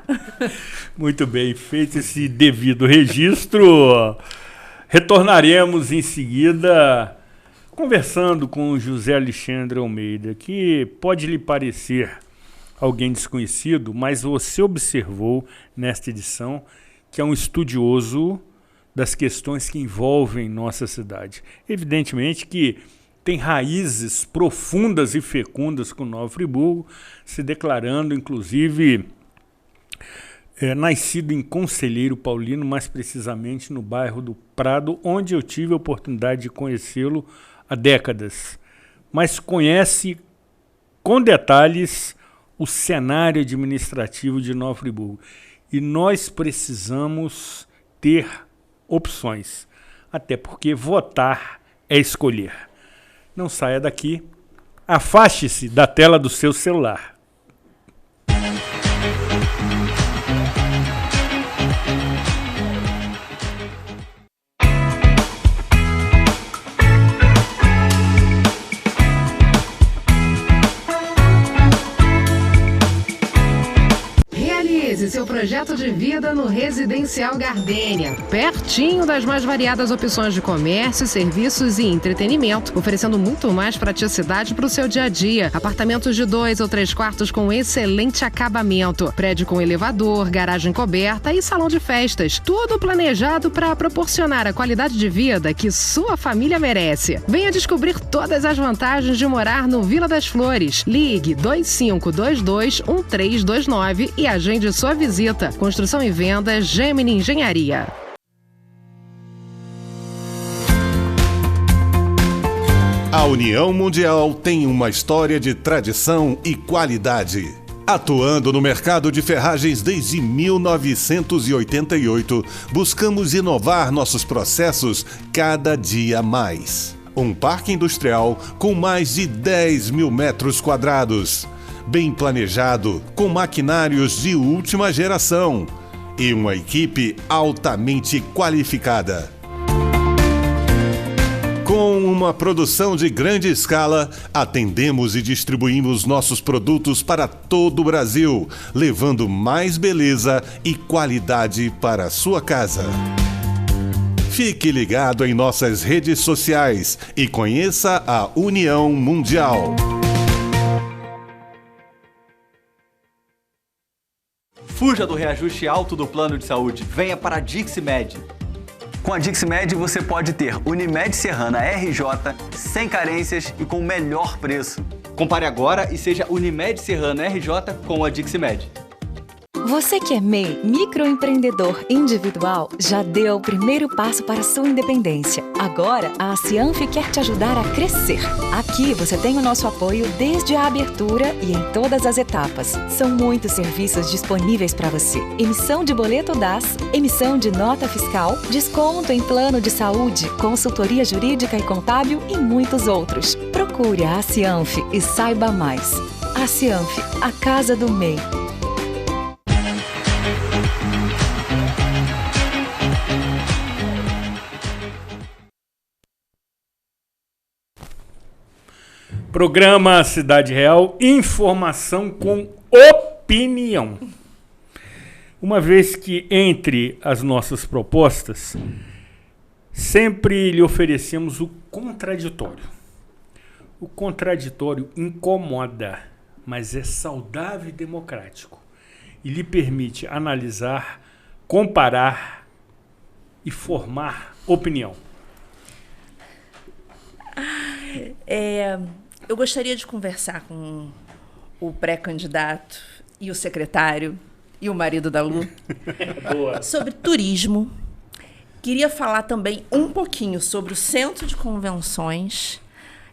Muito bem, feito esse devido registro. Retornaremos em seguida conversando com o José Alexandre Almeida, que pode lhe parecer alguém desconhecido, mas você observou nesta edição que é um estudioso das questões que envolvem nossa cidade. Evidentemente que tem raízes profundas e fecundas com Nova Friburgo, se declarando, inclusive, nascido em Conselheiro Paulino, mais precisamente no bairro do Prado, onde eu tive a oportunidade de conhecê-lo há décadas. Mas conhece com detalhes o cenário administrativo de Nova Friburgo. E nós precisamos ter opções, até porque votar é escolher. Não saia daqui, afaste-se da tela do seu celular. Seu projeto de vida no Residencial Gardênia, pertinho das mais variadas opções de comércio, serviços e entretenimento, oferecendo muito mais praticidade para o seu dia a dia. Apartamentos de 2 ou 3 quartos com excelente acabamento, prédio com elevador, garagem coberta e salão de festas, tudo planejado para proporcionar a qualidade de vida que sua família merece. Venha descobrir todas as vantagens de morar no Vila das Flores. Ligue 2522-1329 e agende sua visita. Construção e venda Gemini Engenharia. A União Mundial tem uma história de tradição e qualidade. Atuando no mercado de ferragens desde 1988, buscamos inovar nossos processos cada dia mais. Um parque industrial com mais de 10 mil metros quadrados. Bem planejado, com maquinários de última geração e uma equipe altamente qualificada. Com uma produção de grande escala, atendemos e distribuímos nossos produtos para todo o Brasil, levando mais beleza e qualidade para a sua casa. Fique ligado em nossas redes sociais e conheça a União Mundial. Fuja do reajuste alto do plano de saúde. Venha para a Dixmed. Com a Dixmed você pode ter Unimed Serrana RJ sem carências e com o melhor preço. Compare agora e seja Unimed Serrana RJ com a Dixmed. Você que é MEI, microempreendedor individual, já deu o primeiro passo para a sua independência. Agora, a Cianf quer te ajudar a crescer. Aqui você tem o nosso apoio desde a abertura e em todas as etapas. São muitos serviços disponíveis para você. Emissão de boleto DAS, emissão de nota fiscal, desconto em plano de saúde, consultoria jurídica e contábil e muitos outros. Procure a Cianf e saiba mais. A Cianf, a casa do MEI. Programa Cidade Real, informação com opinião. Uma vez que entre as nossas propostas, sempre lhe oferecemos o contraditório. O contraditório incomoda, mas é saudável e democrático. E lhe permite analisar, comparar e formar opinião. Eu gostaria de conversar com o pré-candidato e o secretário e o marido da Lu sobre turismo. Queria falar também um pouquinho sobre o centro de convenções.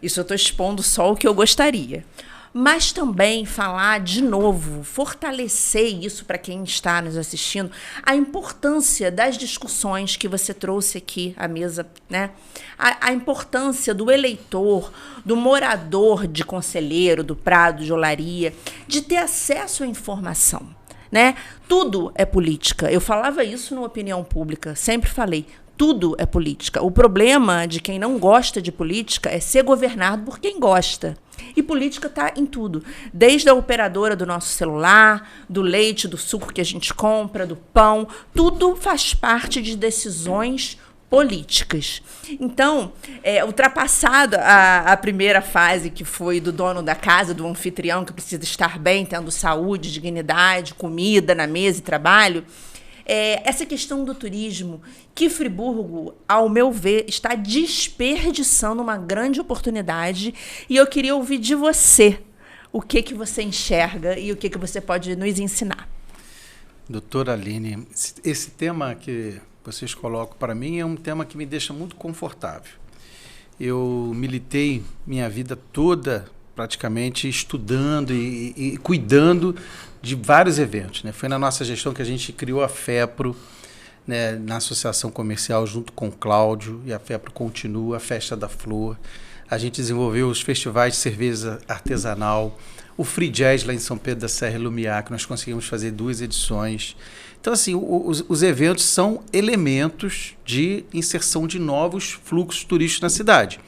Isso eu estou expondo só o que eu gostaria. Mas também falar de novo, fortalecer isso para quem está nos assistindo, a importância das discussões que você trouxe aqui à mesa, né? A importância do eleitor, do morador de Conselheiro, do Prado, de Olaria, de ter acesso à informação, né? Tudo é política. Eu falava isso na opinião pública, sempre falei. Tudo é política. O problema de quem não gosta de política é ser governado por quem gosta. E política está em tudo. Desde a operadora do nosso celular, do leite, do suco que a gente compra, do pão. Tudo faz parte de decisões políticas. Então, ultrapassado a primeira fase, que foi do dono da casa, do anfitrião, que precisa estar bem, tendo saúde, dignidade, comida na mesa e trabalho, essa questão do turismo, que Friburgo, ao meu ver, está desperdiçando uma grande oportunidade, e eu queria ouvir de você o que você enxerga e o que você pode nos ensinar. Doutora Aline, esse tema que vocês colocam para mim é um tema que me deixa muito confortável. Eu militei minha vida toda praticamente estudando e cuidando de vários eventos, né? Foi na nossa gestão que a gente criou a FEPRO, né, na Associação Comercial, junto com o Cláudio, e a FEPRO continua, a Festa da Flor. A gente desenvolveu os festivais de cerveja artesanal, o Free Jazz lá em São Pedro da Serra e Lumiar, que nós conseguimos fazer 2 edições. Então, assim, os eventos são elementos de inserção de novos fluxos turísticos na cidade.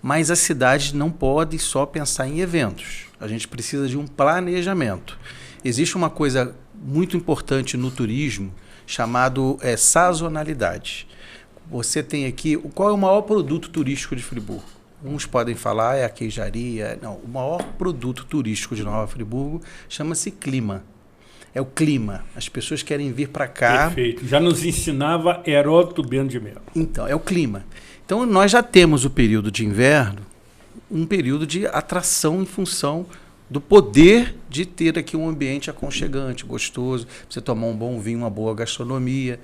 Mas as cidades não podem só pensar em eventos. A gente precisa de um planejamento. Existe uma coisa muito importante no turismo chamado sazonalidade. Você tem aqui, qual é o maior produto turístico de Friburgo? Uns podem falar é a queijaria. Não, o maior produto turístico de Nova Friburgo chama-se clima. É o clima. As pessoas querem vir para cá. Perfeito. Já nos ensinava Heródoto Bento de Melo. Então, é o clima. Então, nós já temos o período de inverno, um período de atração em função do poder de ter aqui um ambiente aconchegante, gostoso, você tomar um bom vinho, uma boa gastronomia.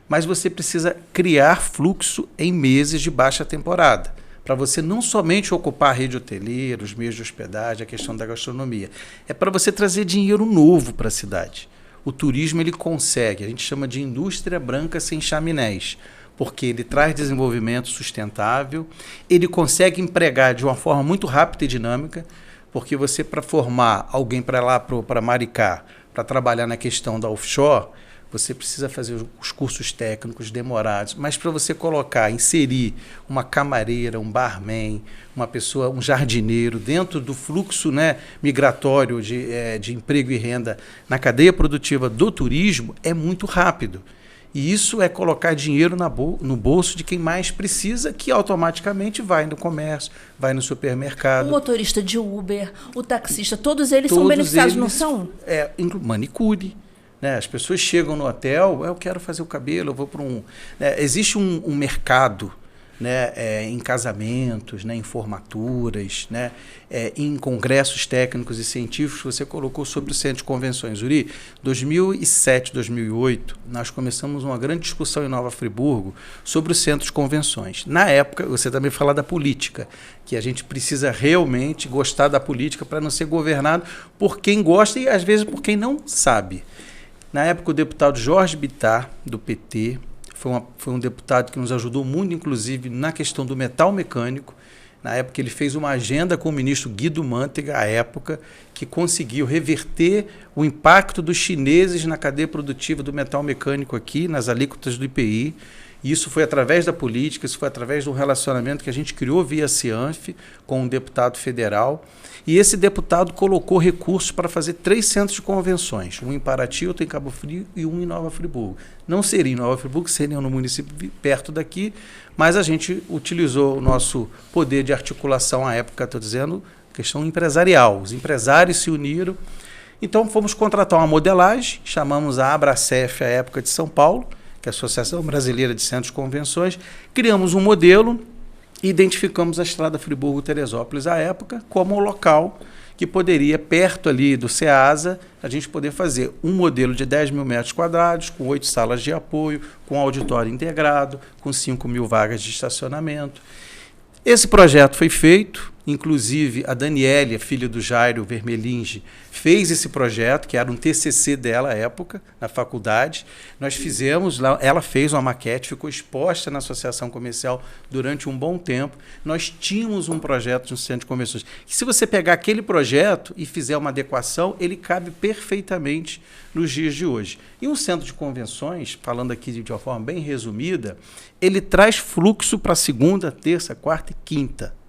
Mas você precisa criar fluxo em meses de baixa temporada, para você não somente ocupar a rede hoteleira, os meios de hospedagem, a questão da gastronomia. É para você trazer dinheiro novo para a cidade. O turismo ele consegue, a gente chama de indústria branca sem chaminés, porque ele traz desenvolvimento sustentável, ele consegue empregar de uma forma muito rápida e dinâmica, porque você, para formar alguém para lá, para Maricá, para trabalhar na questão da offshore, você precisa fazer os cursos técnicos demorados, mas para você colocar, inserir uma camareira, um barman, uma pessoa, um jardineiro dentro do fluxo, né, migratório de emprego e renda na cadeia produtiva do turismo é muito rápido. E isso é colocar dinheiro no bolso de quem mais precisa, que automaticamente vai no comércio, vai no supermercado. O motorista de Uber, o taxista, todos eles são beneficiados, não são? Manicure. Né? As pessoas chegam no hotel, eu quero fazer o cabelo, eu vou para um... existe um mercado, né, em casamentos, né, em formaturas, né, em congressos técnicos e científicos, você colocou sobre o centro de convenções. Uri, 2007, 2008, nós começamos uma grande discussão em Nova Friburgo sobre o centro de convenções. Na época, você também fala da política, que a gente precisa realmente gostar da política para não ser governado por quem gosta e, às vezes, por quem não sabe. Na época, o deputado Jorge Bittar, do PT, foi um deputado que nos ajudou muito, inclusive, na questão do metal mecânico. Na época, ele fez uma agenda com o ministro Guido Mantega, à época, que conseguiu reverter o impacto dos chineses na cadeia produtiva do metal mecânico aqui, nas alíquotas do IPI. Isso foi através da política, isso foi através do relacionamento que a gente criou via Cianf com um deputado federal. E esse deputado colocou recursos para fazer 3 centros de convenções, um em Paraty, outro em Cabo Frio e um em Nova Friburgo. Não seria em Nova Friburgo, seria no município perto daqui, mas a gente utilizou o nosso poder de articulação à época, estou dizendo, questão empresarial. Os empresários se uniram. Então, fomos contratar uma modelagem, chamamos a Abracef, à época de São Paulo, que é a Associação Brasileira de Centros de Convenções, criamos um modelo e identificamos a Estrada Friburgo-Teresópolis à época como o local que poderia, perto ali do CEASA, a gente poder fazer um modelo de 10 mil metros quadrados, com 8 salas de apoio, com auditório integrado, com 5 mil vagas de estacionamento. Esse projeto foi feito, inclusive a Daniele, a filha do Jairo Vermelinge, fez esse projeto, que era um TCC dela à época, na faculdade. Nós fizemos, ela fez uma maquete, ficou exposta na Associação Comercial durante um bom tempo. Nós tínhamos um projeto de um centro de convenções. E se você pegar aquele projeto e fizer uma adequação, ele cabe perfeitamente nos dias de hoje. E um centro de convenções, falando aqui de uma forma bem resumida, ele traz fluxo para segunda, terça, quarta e quinta.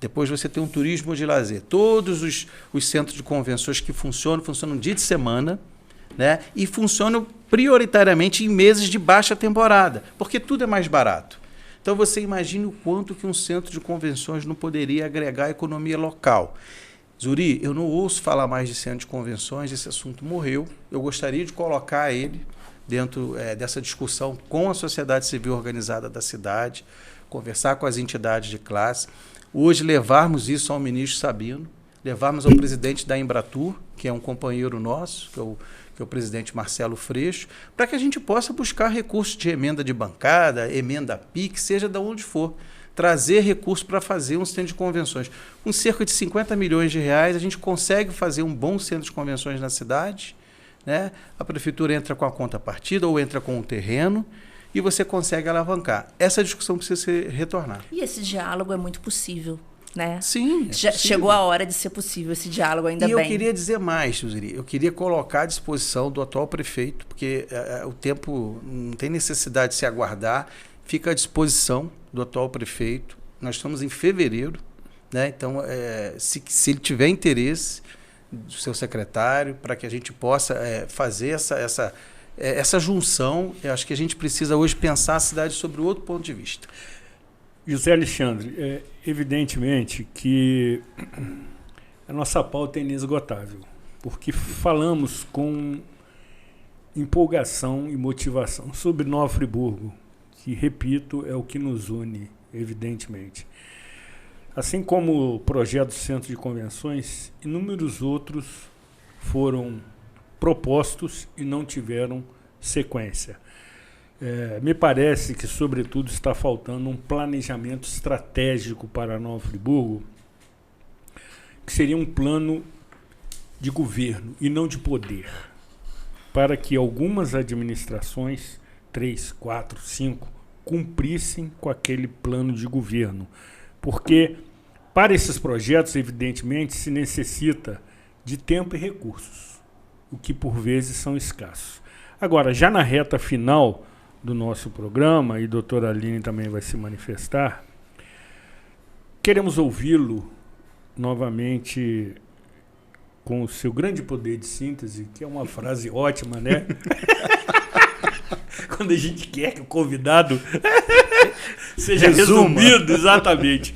Depois você tem um turismo de lazer. Todos os centros de convenções que funcionam dia de semana, né? E funcionam prioritariamente em meses de baixa temporada, porque tudo é mais barato. Então você imagine o quanto que um centro de convenções não poderia agregar à economia local. Zuri, eu não ouço falar mais de centro de convenções, esse assunto morreu. Eu gostaria de colocar ele dentro dessa discussão com a sociedade civil organizada da cidade, conversar com as entidades de classe, hoje levarmos isso ao ministro Sabino, levarmos ao presidente da Embratur, que é um companheiro nosso, que é o presidente Marcelo Freixo, para que a gente possa buscar recursos de emenda de bancada, emenda PIC, seja de onde for, trazer recursos para fazer um centro de convenções. Com cerca de 50 milhões de reais, a gente consegue fazer um bom centro de convenções na cidade, né? A prefeitura entra com a contrapartida ou entra com o terreno e você consegue alavancar. Essa discussão precisa ser retornar. E esse diálogo é muito possível, né? Sim. Chegou a hora de ser possível esse diálogo, ainda bem. E eu queria dizer mais, Suziri. Eu queria colocar à disposição do atual prefeito, porque o tempo não tem necessidade de se aguardar, fica à disposição do atual prefeito. Nós estamos em fevereiro, né? Então, se ele tiver interesse do seu secretário, para que a gente possa fazer essa junção, eu acho que a gente precisa hoje pensar a cidade sobre outro ponto de vista. José Alexandre, evidentemente que a nossa pauta é inesgotável, porque falamos com empolgação e motivação sobre Nova Friburgo, que, repito, é o que nos une, evidentemente. Assim como o projeto do Centro de Convenções, inúmeros outros foram propostos e não tiveram sequência. Me parece que, sobretudo, está faltando um planejamento estratégico para Nova Friburgo, que seria um plano de governo e não de poder, para que algumas administrações, 3, 4, 5, cumprissem com aquele plano de governo. Porque, para esses projetos, evidentemente, se necessita de tempo e recursos, o que, por vezes, são escassos. Agora, já na reta final do nosso programa, e a doutora Aline também vai se manifestar, queremos ouvi-lo novamente com o seu grande poder de síntese, que é uma frase ótima, né? Quando a gente quer que o convidado seja resumido, exatamente.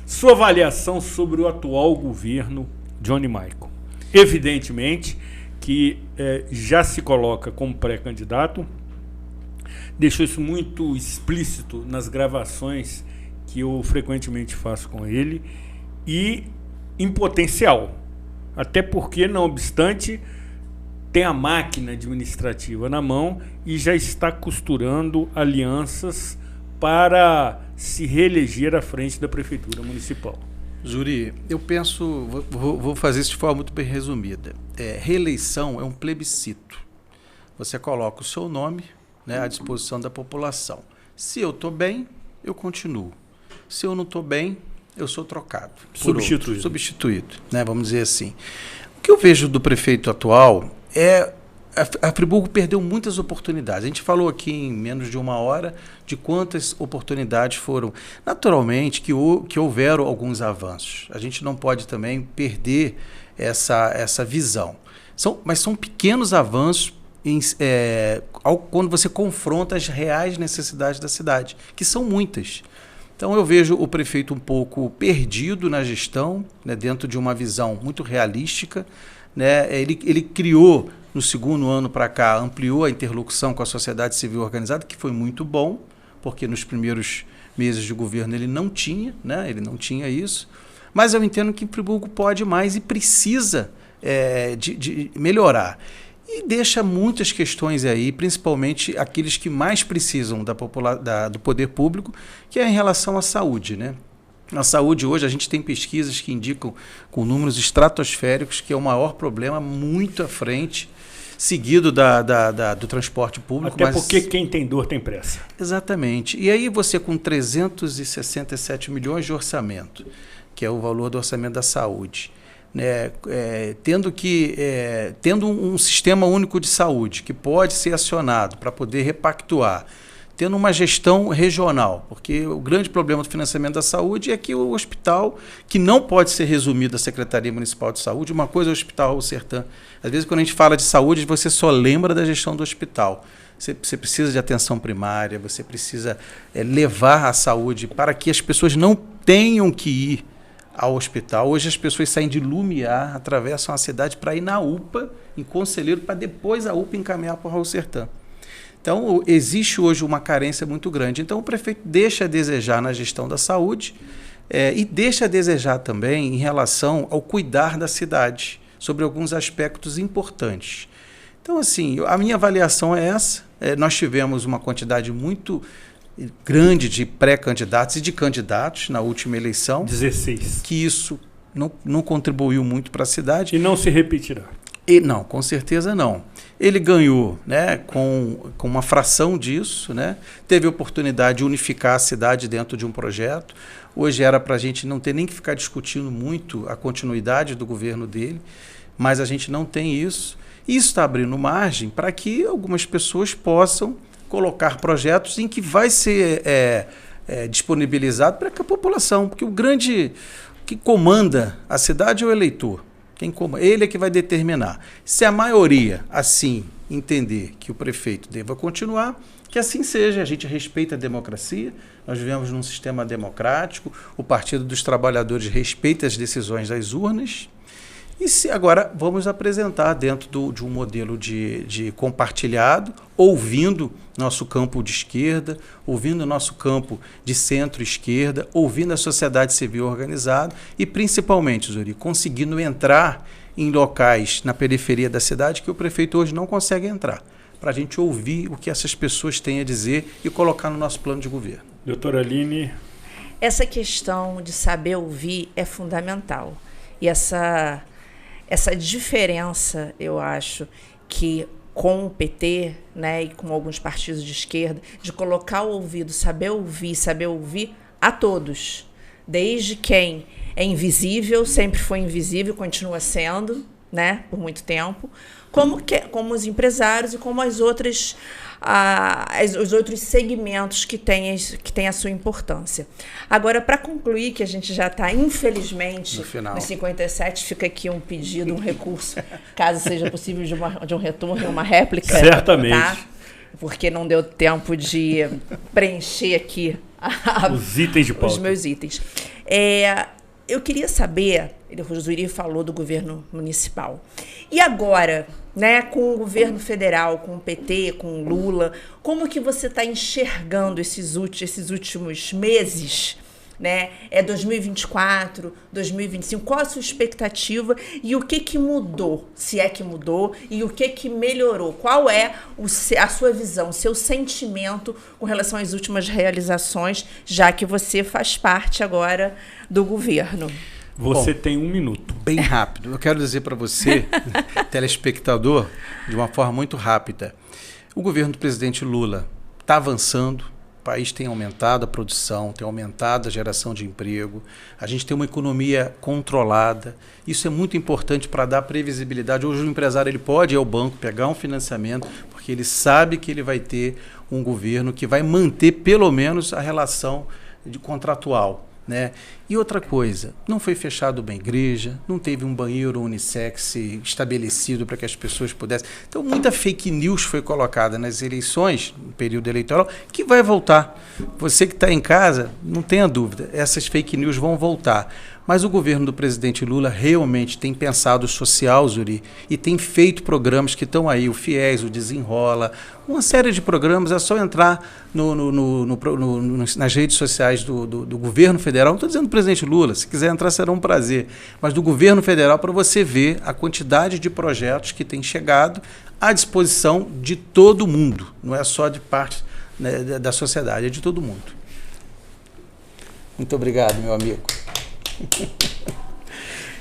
Sua avaliação sobre o atual governo Johnny Michael. Evidentemente que já se coloca como pré-candidato, deixou isso muito explícito nas gravações que eu frequentemente faço com ele, e em potencial, até porque, não obstante, tem a máquina administrativa na mão e já está costurando alianças para se reeleger à frente da Prefeitura Municipal. Zuri, eu penso, vou fazer isso de forma muito bem resumida. Reeleição é um plebiscito. Você coloca o seu nome, né, à disposição da população. Se eu estou bem, eu continuo. Se eu não estou bem, eu sou trocado. Substituído, né, vamos dizer assim. O que eu vejo do prefeito atual a Friburgo perdeu muitas oportunidades. A gente falou aqui em menos de uma hora de quantas oportunidades foram. Naturalmente que houveram alguns avanços. A gente não pode também perder essa visão. Mas são pequenos avanços quando você confronta as reais necessidades da cidade, que são muitas. Então eu vejo o prefeito um pouco perdido na gestão, né, dentro de uma visão muito realística. Né? Ele criou, no segundo ano para cá, ampliou a interlocução com a sociedade civil organizada, que foi muito bom, porque nos primeiros meses de governo ele não tinha, né? Ele não tinha isso. Mas eu entendo que Friburgo pode mais e precisa de melhorar. E deixa muitas questões aí, principalmente aqueles que mais precisam do poder público, que é em relação à saúde, né? Na saúde hoje a gente tem pesquisas que indicam com números estratosféricos que é o maior problema, muito à frente, seguido do transporte público. Até porque quem tem dor tem pressa. Exatamente. E aí você com 367 milhões de orçamento, que é o valor do orçamento da saúde, né, tendo um sistema único de saúde que pode ser acionado para poder repactuar, tendo uma gestão regional, porque o grande problema do financiamento da saúde é que o hospital, que não pode ser resumido à Secretaria Municipal de Saúde, uma coisa é o Hospital Raul Sertã. Às vezes, quando a gente fala de saúde, você só lembra da gestão do hospital. Você precisa de atenção primária, você precisa levar a saúde para que as pessoas não tenham que ir ao hospital. Hoje as pessoas saem de Lumiar, atravessam a cidade para ir na UPA, em Conselheiro, para depois a UPA encaminhar para o Raul Sertã. Então, existe hoje uma carência muito grande. Então, o prefeito deixa a desejar na gestão da saúde e deixa a desejar também em relação ao cuidar da cidade, sobre alguns aspectos importantes. Então, assim, a minha avaliação é essa. Nós tivemos uma quantidade muito grande de pré-candidatos e de candidatos na última eleição. 16. Que isso não contribuiu muito para a cidade. E não se repetirá. Não, com certeza não. Ele ganhou, né, com uma fração disso, né, teve a oportunidade de unificar a cidade dentro de um projeto. Hoje era para a gente não ter nem que ficar discutindo muito a continuidade do governo dele, mas a gente não tem isso. Isso está abrindo margem para que algumas pessoas possam colocar projetos em que vai ser disponibilizado para a população, porque o grande que comanda a cidade é o eleitor. Ele é que vai determinar. Se a maioria, assim, entender que o prefeito deva continuar, que assim seja. A gente respeita a democracia, nós vivemos num sistema democrático, o Partido dos Trabalhadores respeita as decisões das urnas. E agora vamos apresentar dentro de um modelo de compartilhado, ouvindo nosso campo de esquerda, ouvindo nosso campo de centro-esquerda, ouvindo a sociedade civil organizada e, principalmente, Zuri, conseguindo entrar em locais na periferia da cidade que o prefeito hoje não consegue entrar, para a gente ouvir o que essas pessoas têm a dizer e colocar no nosso plano de governo. Doutora Aline. Essa questão de saber ouvir é fundamental. E essa diferença, eu acho, que com o PT, né, e com alguns partidos de esquerda, de colocar o ouvido, saber ouvir a todos, desde quem é invisível, sempre foi invisível, continua sendo, né, por muito tempo, como os empresários e como os outros segmentos que têm a sua importância. Agora, para concluir, que a gente já está, infelizmente, nos 57, fica aqui um pedido, um recurso, caso seja possível, de um retorno, uma réplica. Certamente. Tá? Porque não deu tempo de preencher aqui os itens de pauta. Os meus itens. Eu queria saber, o Zuri falou do governo municipal. E agora, né, com o governo federal, com o PT, com o Lula, como que você está enxergando esses últimos meses? Né? 2024, 2025, qual a sua expectativa e o que mudou, se é que mudou, e o que melhorou? Qual é a sua visão, o seu sentimento com relação às últimas realizações, já que você faz parte agora do governo? Você tem 1 minuto. Bem rápido. Eu quero dizer para você, telespectador, de uma forma muito rápida, o governo do presidente Lula está avançando. O país tem aumentado a produção, tem aumentado a geração de emprego, a gente tem uma economia controlada. Isso é muito importante para dar previsibilidade. Hoje o empresário ele pode ir ao banco, pegar um financiamento, porque ele sabe que ele vai ter um governo que vai manter pelo menos a relação contratual. Né? E outra coisa, não foi fechado uma igreja, não teve um banheiro unissex estabelecido para que as pessoas pudessem. Então, muita fake news foi colocada nas eleições, no período eleitoral, que vai voltar. Você que está em casa, não tenha dúvida, essas fake news vão voltar. Mas o governo do presidente Lula realmente tem pensado social, Zuri, e tem feito programas que estão aí, o FIES, o Desenrola, uma série de programas. É só entrar nas redes sociais do governo federal. Não estou dizendo do presidente Lula, se quiser entrar será um prazer, mas do governo federal, para você ver a quantidade de projetos que tem chegado à disposição de todo mundo, não é só de parte, né, da sociedade, é de todo mundo. Muito obrigado, meu amigo.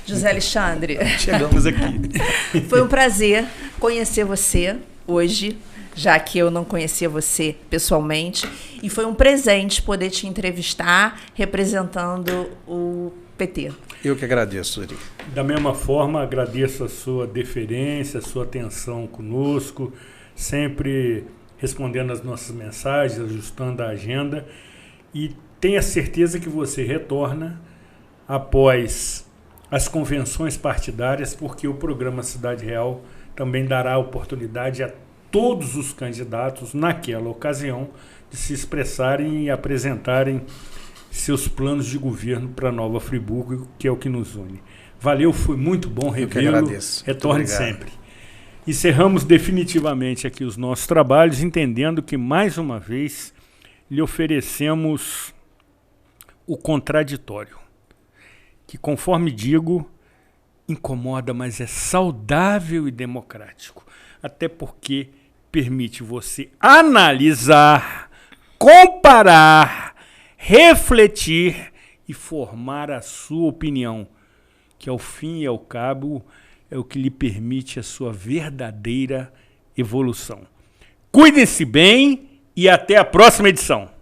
José Alexandre. Chegamos aqui. Foi um prazer conhecer você hoje, já que eu não conhecia você pessoalmente, e foi um presente poder te entrevistar representando o PT. Eu que agradeço, Zuri. Da mesma forma, agradeço a sua deferência, a sua atenção conosco, sempre respondendo as nossas mensagens, ajustando a agenda, e tenha certeza que você retorna após as convenções partidárias, porque o programa Cidade Real também dará oportunidade a todos os candidatos, naquela ocasião, de se expressarem e apresentarem seus planos de governo para Nova Friburgo, que é o que nos une. Valeu, foi muito bom revê-lo. Retorne sempre. Encerramos definitivamente aqui os nossos trabalhos, entendendo que, mais uma vez, lhe oferecemos o contraditório, que, conforme digo, incomoda, mas é saudável e democrático, até porque permite você analisar, comparar, refletir e formar a sua opinião, que ao fim e ao cabo é o que lhe permite a sua verdadeira evolução. Cuidem-se bem e até a próxima edição.